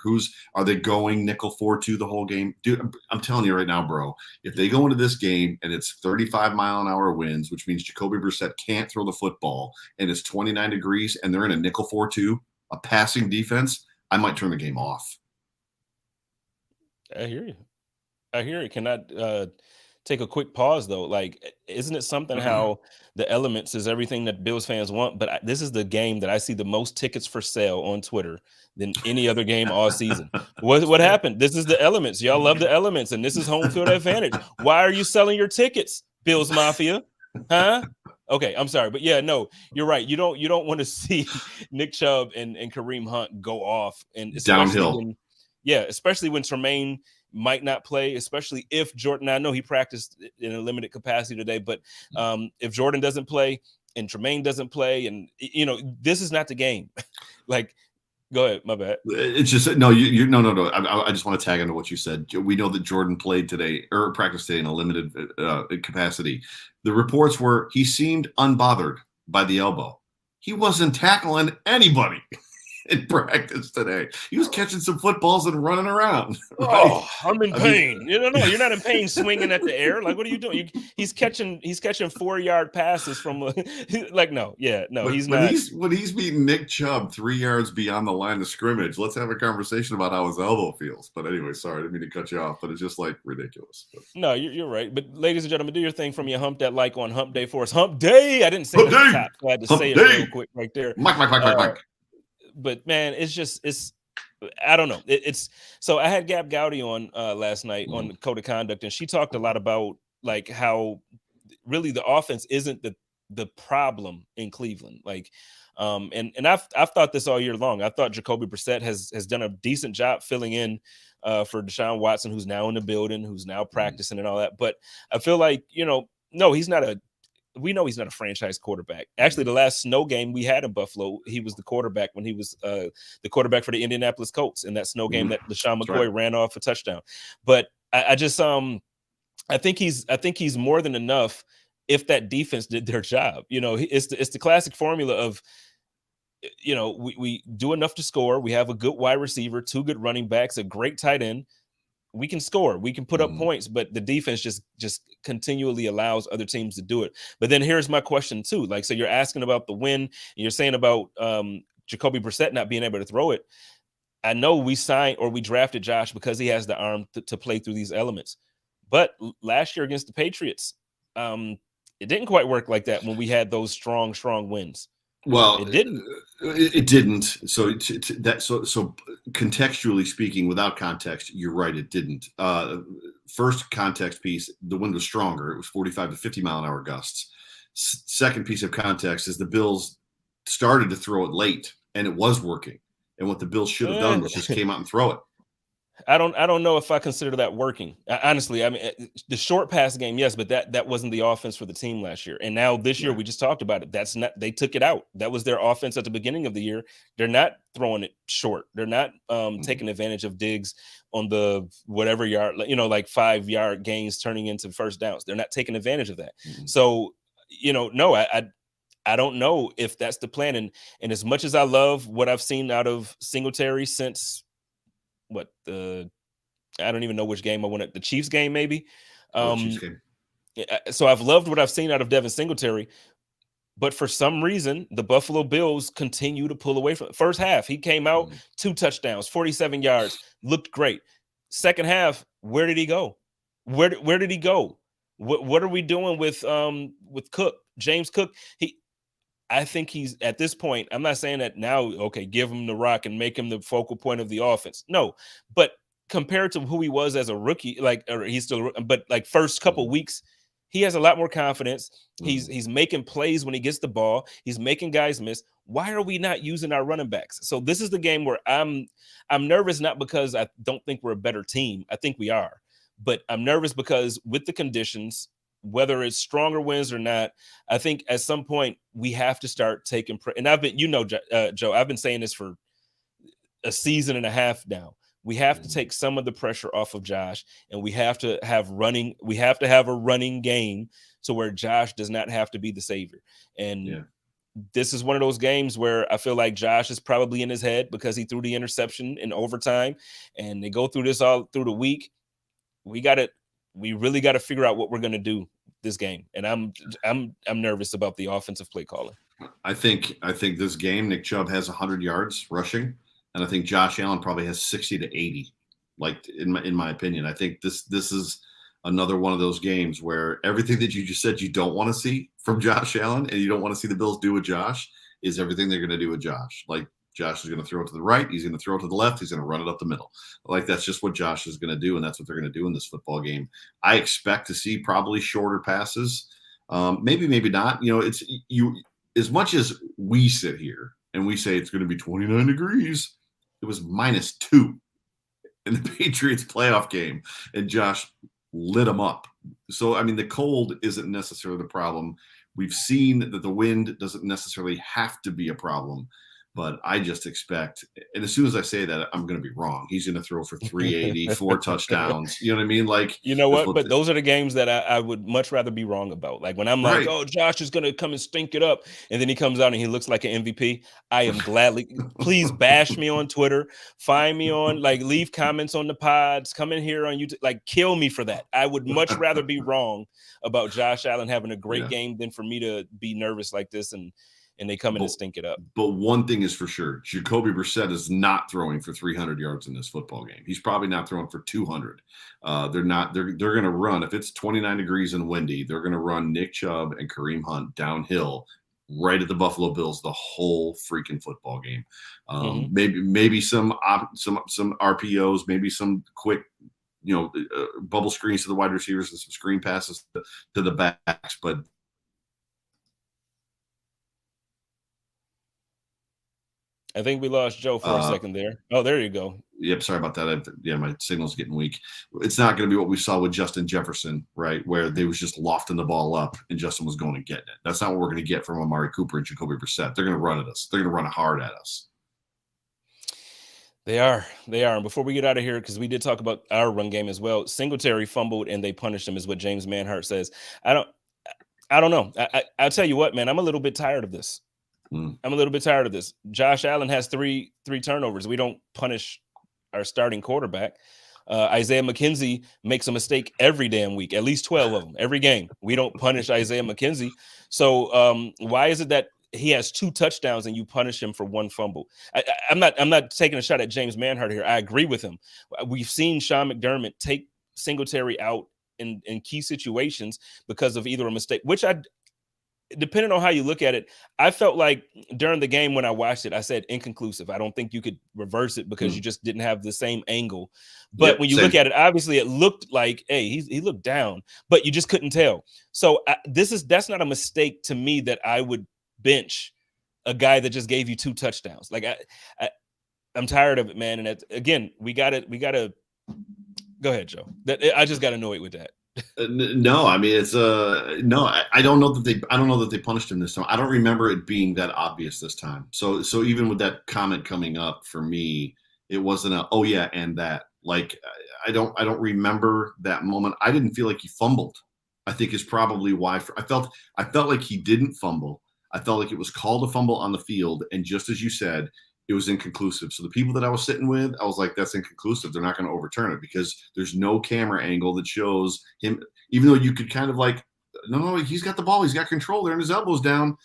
Are they going nickel 4-2 the whole game? Dude, I'm telling you right now, bro, if they go into this game and it's 35-mile-an-hour winds, which means Jacoby Brissett can't throw the football, and it's 29 degrees and they're in a nickel 4-2, a passing defense, I might turn the game off. I hear you. Can I take a quick pause though? Like, isn't it something how the elements is everything that Bills fans want, but this is the game that I see the most tickets for sale on Twitter than any other game all season. What happened? This is the elements. Y'all love the elements, and this is home field advantage. Why are you selling your tickets, Bills Mafia? Huh? Okay, I'm sorry, but yeah, no, you're right. You don't want to see Nick Chubb and Kareem Hunt go off, and especially downhill. Especially when Tremaine might not play, especially if Jordan, I know he practiced in a limited capacity today, but if Jordan doesn't play and Tremaine doesn't play, and this is not the game. Like, go ahead, my bad. It's just no. No. I just want to tag into what you said. We know that Jordan played today or practiced today in a limited capacity. The reports were he seemed unbothered by the elbow. He wasn't tackling anybody in practice today. He was catching some footballs and running around. Right? Oh, I'm in pain. No, you're not in pain swinging at the air. Like, what are you doing? He's catching 4-yard passes from like, no, he's not. When he's beating Nick Chubb 3 yards beyond the line of scrimmage, let's have a conversation about how his elbow feels. But anyway, sorry, I didn't mean to cut you off, but it's just like ridiculous. No, you're right. But ladies and gentlemen, do your thing from your hump that like on Hump Day for us. Hump Day. I didn't say it at the top, so I had to say it real quick right there. Mike. But man, it's I don't know. It's so I had Gab Gowdy on last night on Code of Conduct, and she talked a lot about like how really the offense isn't the problem in Cleveland. Like, and I've thought this all year long. I thought Jacoby Brissett has done a decent job filling in for Deshaun Watson, who's now in the building, who's now practicing and all that. But I feel like no, he's not we know he's not a franchise quarterback. Actually, the last snow game we had in Buffalo, he was the quarterback when he was the quarterback for the Indianapolis Colts in that snow game that LaShawn McCoy ran off a touchdown. But I just I think he's more than enough if that defense did their job. It's the classic formula of, we do enough to score. We have a good wide receiver, 2 good running backs, a great tight end. We can score, we can put up points, but the defense just continually allows other teams to do it. But then here's my question too. Like, so you're asking about the win, and you're saying about Jacoby Brissett not being able to throw it. I know we drafted Josh because he has the arm to play through these elements. But last year against the Patriots, it didn't quite work like that when we had those strong wins. Well, it didn't. It didn't. So contextually speaking, without context, you're right. It didn't. First context piece: the wind was stronger. It was 45 to 50 mile an hour gusts. Second piece of context is the Bills started to throw it late, and it was working. And what the Bills should have done was just came out and throw it. I don't know if I consider that working. Honestly, I mean, the short pass game, yes, but that wasn't the offense for the team last year. And now this year, we just talked about it. That's not, they took it out. That was their offense at the beginning of the year. They're not throwing it short. They're not taking advantage of digs on the whatever yard, like 5-yard gains turning into first downs. They're not taking advantage of that. So, no, I don't know if that's the plan. And as much as I love what I've seen out of Singletary since I don't even know which game I wanted, the Chiefs game maybe. Chiefs game. So I've loved what I've seen out of Devin Singletary, but for some reason the Buffalo Bills continue to pull away from it. First half, he came out 2 touchdowns, 47 yards, looked great. Second half, where did he go? Where did he go? What are we doing with Cook, James Cook? I think he's at this point. I'm not saying that now, okay, give him the rock and make him the focal point of the offense. No, but compared to who he was as a rookie, but first couple weeks, he has a lot more confidence. He's making plays when he gets the ball. He's making guys miss. Why are we not using our running backs? So this is the game where I'm nervous, not because I don't think we're a better team. I think we are, but I'm nervous because with the conditions, whether it's stronger wins or not, I think at some point we have to start taking. And I've been, Joe, I've been saying this for a season and a half now. We have to take some of the pressure off of Josh, and we have to have a running game to where Josh does not have to be the savior. And this is one of those games where I feel like Josh is probably in his head because he threw the interception in overtime, and they go through this all through the week. We really got to figure out what we're going to do this game. And I'm nervous about the offensive play calling. I think this game, Nick Chubb has 100 yards rushing, and I think Josh Allen probably has 60 to 80. Like in my opinion, I think this is another one of those games where everything that you just said you don't want to see from Josh Allen, and you don't want to see the Bills do with Josh, is everything they're going to do with Josh. Like, Josh is going to throw it to the right. He's going to throw it to the left. He's going to run it up the middle. Like, that's just what Josh is going to do, and that's what they're going to do in this football game. I expect to see probably shorter passes. Maybe not. It's as much as we sit here and we say it's going to be 29 degrees, it was -2 in the Patriots playoff game, and Josh lit them up. So, I mean, the cold isn't necessarily the problem. We've seen that the wind doesn't necessarily have to be a problem. But I just expect, and as soon as I say that, I'm going to be wrong. He's going to throw for 380, 4 touchdowns. You know what I mean? Like, you know what? But those are the games that I would much rather be wrong about. Like when I'm like, oh, Josh is going to come and stink it up, and then he comes out and he looks like an MVP. I am gladly. Please bash me on Twitter, find me on, leave comments on the pods, come in here on YouTube, kill me for that. I would much rather be wrong about Josh Allen having a great game than for me to be nervous like this and they come in and stink it up. But one thing is for sure, Jacoby Brissett is not throwing for 300 yards in this football game. He's probably not throwing for 200. They're going to run, if it's 29 degrees and windy, they're going to run Nick Chubb and Kareem Hunt downhill right at the Buffalo Bills the whole freaking football game. Maybe some RPOs, maybe some quick, bubble screens to the wide receivers and some screen passes to the backs, but I think we lost Joe for a second there. Oh, there you go. Yep, sorry about that. My signal's getting weak. It's not going to be what we saw with Justin Jefferson, right, where they was just lofting the ball up and Justin was going and getting it. That's not what we're going to get from Amari Cooper and Jacoby Brissett. They're going to run at us. They're going to run hard at us. They are. And before we get out of here, because we did talk about our run game as well, Singletary fumbled and they punished him, is what James Manhart says. I don't know. I'll tell you what, man. I'm a little bit tired of this. I'm a little bit tired of this. Josh Allen has three turnovers. We don't punish our starting quarterback. Isaiah McKenzie makes a mistake every damn week, at least 12 of them every game. We don't punish Isaiah McKenzie. So why is it that he has 2 touchdowns and you punish him for 1 fumble? I'm not taking a shot at James Manhart here. I agree with him. We've seen Sean McDermott take Singletary out in key situations because of either a mistake, which depending on how you look at it, I felt like during the game when I watched it, I said inconclusive. I don't think you could reverse it because you just didn't have the same angle. But when you look at it, obviously it looked like, hey, he looked down, but you just couldn't tell. So that's not a mistake to me that I would bench a guy that just gave you 2 touchdowns. Like I'm tired of it, man. And again, we gotta go ahead, Joe. I just got annoyed with that. No, I mean it's no. I don't know that they punished him this time. I don't remember it being that obvious this time. So even with that comment coming up for me, it wasn't a oh yeah and that. Like I don't remember that moment. I didn't feel like he fumbled. I think is probably why. I felt like he didn't fumble. I felt like it was called a fumble on the field, and just as you said, it was inconclusive. So the people that I was sitting with, I was like, that's inconclusive. They're not going to overturn it because there's no camera angle that shows him, even though you could kind of like, no, he's got the ball. He's got control there and his elbow's down.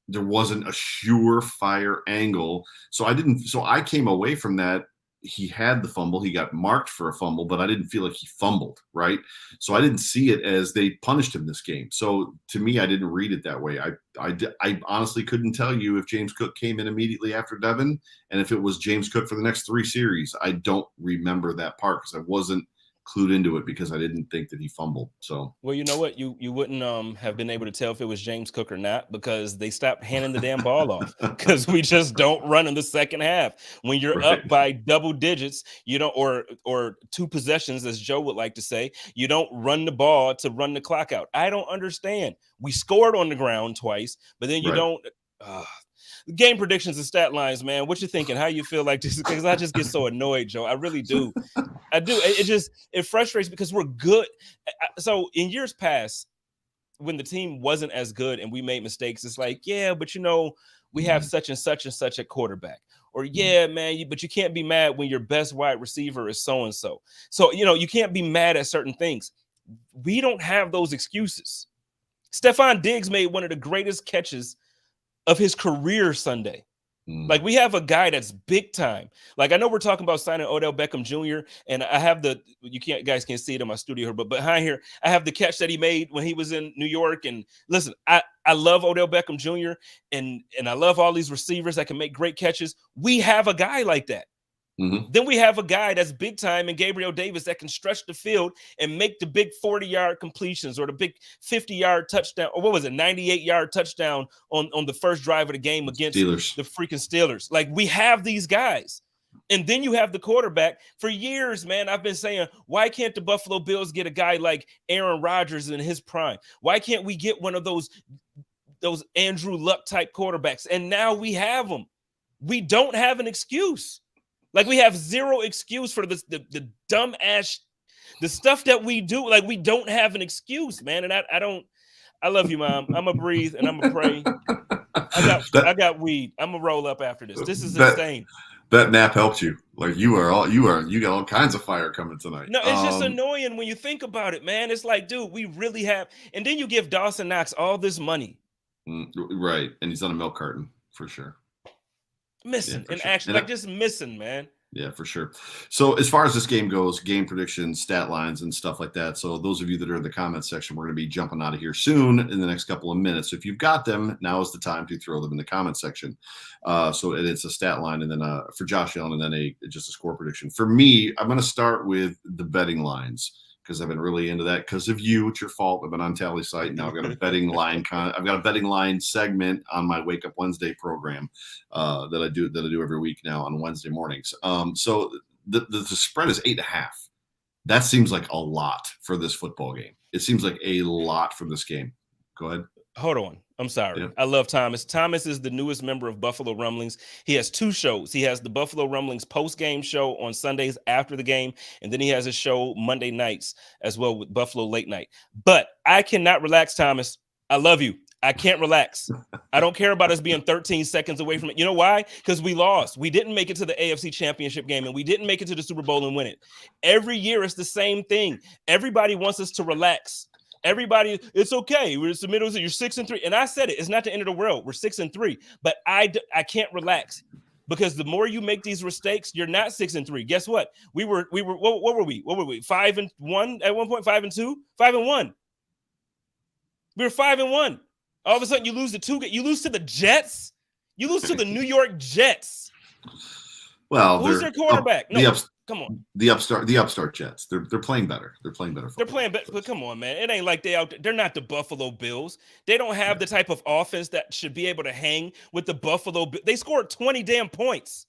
There wasn't a surefire angle. So I came away from that. He had the fumble. He got marked for a fumble, but I didn't feel like he fumbled, right? So I didn't see it as they punished him this game. So to me, I didn't read it that way. I honestly couldn't tell you if James Cook came in immediately after Devin and if it was James Cook for the next 3 series. I don't remember that part because I wasn't clued into it because I didn't think that he fumbled. So well, you know what, you wouldn't have been able to tell if it was James Cook or not because they stopped handing the damn ball off because we just don't run in the second half. When you're up by double digits, you don't or 2 possessions, as Joe would like to say, you don't run the ball to run the clock out. I don't understand. We scored on the ground twice, but then you don't. Game predictions and stat lines, man. What you thinking? How you feel like this? Because I just get so annoyed, Joe. I really do. I do. It frustrates because we're good. So in years past, when the team wasn't as good and we made mistakes, it's like, yeah, but we have such and such at quarterback. Or yeah, man, but you can't be mad when your best wide receiver is so and so. So you can't be mad at certain things. We don't have those excuses. Stephon Diggs made one of the greatest catches of his career Sunday. Like we have a guy that's big time. Like I know we're talking about signing Odell Beckham Jr. and I have guys can't see it in my studio here, but behind here I have the catch that he made when he was in New York. And listen, I love Odell Beckham Jr. and I love all these receivers that can make great catches. We have a guy like that. Then we have a guy that's big time in Gabriel Davis that can stretch the field and make the big 40-yard completions or the big 50-yard touchdown, or what was it, 98-yard touchdown on the first drive of the game against the freaking Steelers. Like we have these guys. And then you have the quarterback. For years, man, I've been saying, why can't the Buffalo Bills get a guy like Aaron Rodgers in his prime? Why can't we get one of those Andrew Luck type quarterbacks? And now we have them. We don't have an excuse. Like we have zero excuse for the dumb ass, the stuff that we do. Like we don't have an excuse, man. And I love you, Mom. I'm gonna breathe and I'm gonna pray. I got weed. I'm gonna roll up after this. This is insane. That nap helped you. Like you got all kinds of fire coming tonight. No, it's just annoying when you think about it, man. It's like, dude, we really have. And then you give Dawson Knox all this money. Right. And he's on a milk carton for sure. Missing in action, like just missing, man. Yeah, for sure. So as far as this game goes, game predictions, stat lines, and stuff like that. So those of you that are in the comments section, we're going to be jumping out of here soon in the next couple of minutes. So if you've got them, now is the time to throw them in the comment section. So it's a stat line, and then for Josh Allen, and then just a score prediction. For me, I'm going to start with the betting lines, because I've been really into that because of you. It's your fault. I've been on Tally site. Now I've got a betting line. I've got a betting line segment on my Wake Up Wednesday program that I do every week now on Wednesday mornings. So the spread is 8.5. That seems like a lot for this football game. It seems like a lot for this game. Go ahead. Hold on. I'm sorry. Yeah. I love Thomas. Thomas is the newest member of Buffalo Rumblings. He has 2 shows. He has the Buffalo Rumblings post-game show on Sundays after the game, and then he has a show Monday nights as well with Buffalo Late Night. But I cannot relax, Thomas. I love you. I can't relax. I don't care about us being 13 seconds away from it. You know why? Because we lost. We didn't make it to the AFC Championship game, and we didn't make it to the Super Bowl and win it. Every year it's the same thing. Everybody wants us to relax. Everybody, it's okay. We're in the middle. You're 6-3, and I said it. It's not the end of the world. We're 6-3, but I can't relax because the more you make these mistakes, you're not 6-3. Guess what? We were. What were we? 5-1 at one point. 5-2, 5-1. We were 5-1. All of a sudden, you lose to 2. You lose to the Jets. You lose to the New York Jets. Well, who's their quarterback? Come on. The upstart Jets. They're playing better. They're playing better. They're playing better, but come on, man. It ain't like they're not the Buffalo Bills. They don't have the type of offense that should be able to hang with the Buffalo Bills. They scored 20 damn points.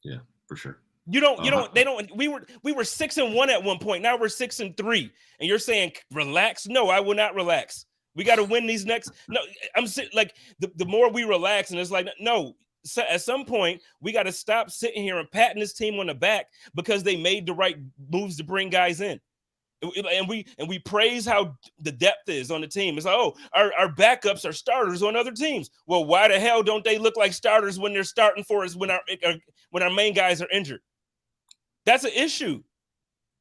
Yeah, for sure. We were 6-1 at one point. Now we're 6-3. And you're saying relax? No, I will not relax. We got to win these next. No, I'm like the more we relax, and it's like, no. So at some point, we got to stop sitting here and patting this team on the back because they made the right moves to bring guys in. And we praise how the depth is on the team. It's like, oh, our backups are starters on other teams. Well, why the hell don't they look like starters when they're starting for us when our main guys are injured? That's an issue.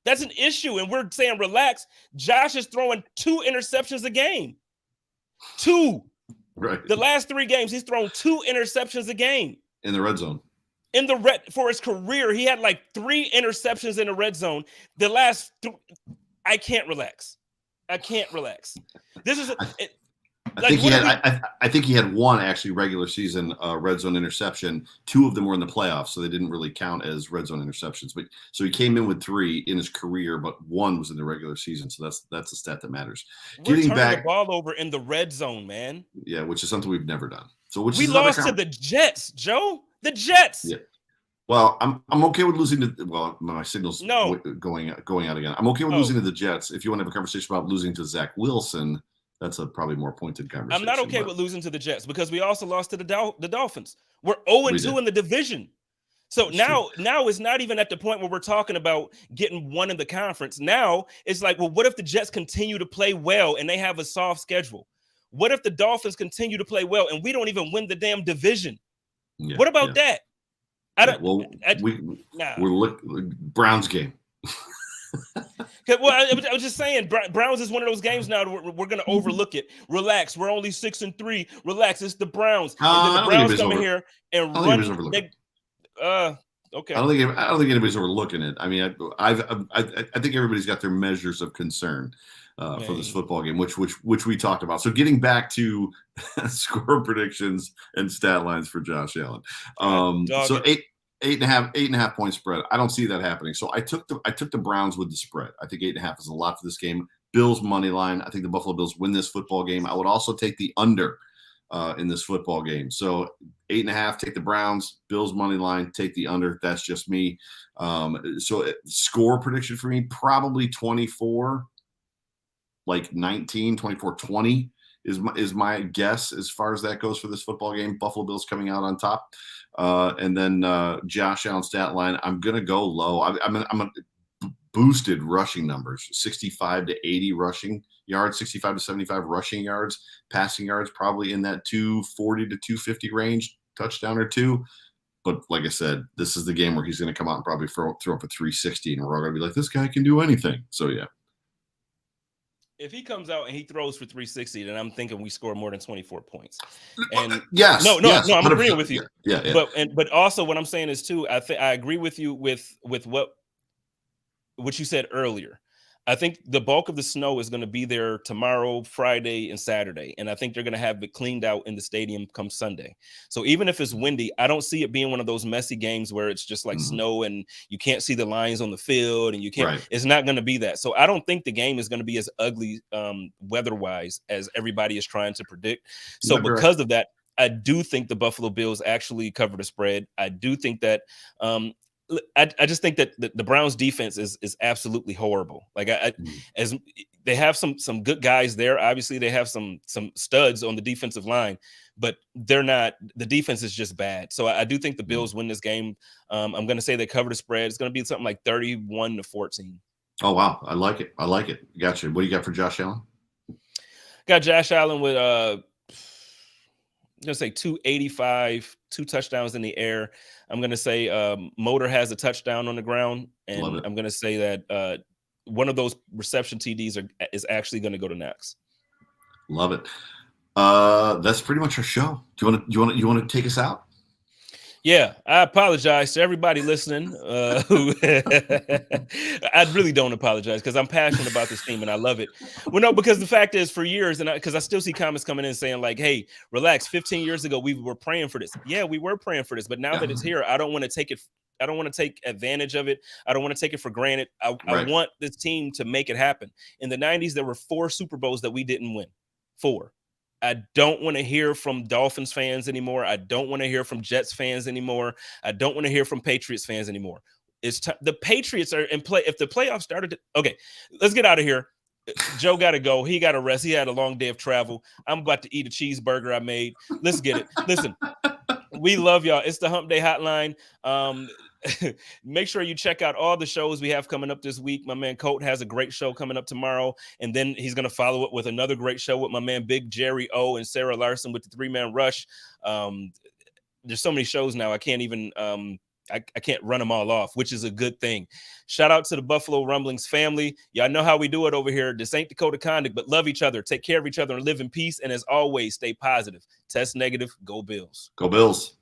That's an issue. And we're saying relax. Josh is throwing 2 interceptions a game. 2. Right. The last 3 games, he's thrown 2 interceptions a game. In the red zone. For his career, he had like 3 interceptions in the red zone. The last 3, I can't relax. This is I think he had 1 actually regular season red zone interception. 2 of them were in the playoffs, so they didn't really count as red zone interceptions. But so he came in with 3 in his career, but 1 was in the regular season. So that's a stat that matters. We're turning the ball over in the red zone, man. Yeah, which is something we've never done. So we lost to the Jets, Joe. The Jets. Yeah. Well, I'm okay with losing to. Well, my signal's going out again. I'm okay with losing to the Jets. If you want to have a conversation about losing to Zach Wilson, that's a probably more pointed conversation. I'm not okay with losing to the Jets because we also lost to the Dolphins. We're 0-2 in the division. So now it's not even at the point where we're talking about getting 1 in the conference. Now it's like, well, what if the Jets continue to play well and they have a soft schedule? What if the Dolphins continue to play well and we don't even win the damn division? Yeah, what about that? We're Browns game. Well, I was just saying, Browns is one of those games now. We're going to overlook it. Relax. We're only 6-3. Relax. It's the Browns. And then the Browns come in here and run. Okay. I don't think anybody's overlooking it. I mean, I think everybody's got their measures of concern for this football game, which we talked about. So getting back to score predictions and stat lines for Josh Allen. So 8.5 point spread. I don't see that happening. So I took the Browns with the spread. I think 8.5 is a lot for this game. Bills money line. I think the Buffalo Bills win this football game. I would also take the under in this football game. So 8.5, take the Browns. Bills money line, take the under. That's just me. So score prediction for me, probably 24, like 19, 24-20 is my guess as far as that goes for this football game. Buffalo Bills coming out on top. And then Josh Allen stat line, I'm going to go low. I'm a boosted rushing numbers, 65 to 80 rushing yards, 65 to 75 rushing yards, passing yards, probably in that 240 to 250 range, touchdown or 2. But like I said, this is the game where he's going to come out and probably throw up a 360, and we're all going to be like, this guy can do anything. So, yeah. If he comes out and he throws for 360, then I'm thinking we score more than 24 points. And yes, no, I'm agreeing with you. Yeah. But also what I'm saying is too, I agree with you with what you said earlier. I think the bulk of the snow is going to be there tomorrow, Friday, and Saturday. And I think they're going to have it cleaned out in the stadium come Sunday. So even if it's windy, I don't see it being one of those messy games where it's just like snow and you can't see the lines on the field and you can't. Right. It's not going to be that. So I don't think the game is going to be as ugly weather-wise as everybody is trying to predict. So because of that, I do think the Buffalo Bills actually cover the spread. I do think that I just think that the Browns defense is absolutely horrible. Like as they have some good guys there. Obviously, they have some studs on the defensive line, but they're not. The defense is just bad. So I do think the Bills win this game. I'm going to say they cover the spread. It's going to be something like 31-14. Oh wow, I like it. Gotcha. What do you got for Josh Allen? Got Josh Allen with I'm going to say 285, 2 touchdowns in the air. I'm going to say Motor has a touchdown on the ground, and I'm going to say that one of those reception TDs is actually going to go to Knox. Love it. That's pretty much our show. Do you want to take us out? Yeah, I apologize to everybody listening. I really don't apologize because I'm passionate about this team and I love it. Well, no, because the fact is, for years, and because I still see comments coming in saying like, "Hey, relax. 15 years ago, we were praying for this." Yeah, we were praying for this, but now that it's here, I don't want to take it. I don't want to take advantage of it. I don't want to take it for granted. I want this team to make it happen. In the 90s, there were 4 Super Bowls that we didn't win. 4. I don't want to hear from Dolphins fans anymore. I don't want to hear from Jets fans anymore. I don't want to hear from Patriots fans anymore. It's the Patriots are in play. If the playoffs started, okay, let's get out of here. Joe got to go. He got to rest. He had a long day of travel. I'm about to eat a cheeseburger I made. Let's get it. Listen, we love y'all. It's the Hump Day Hotline. Make sure you check out all the shows we have coming up this week. My man Colt has a great show coming up tomorrow, and then he's going to follow it with another great show with my man Big Jerry O and Sarah Larson with the 3-man rush. There's so many shows now I can't even I can't run them all off, which is a good thing. Shout out to the Buffalo Rumblings family. Y'all know how we do it over here. This ain't the code of conduct, but love each other, take care of each other, and live in peace. And as always, stay positive. Test negative. Go Bills. Go Bills.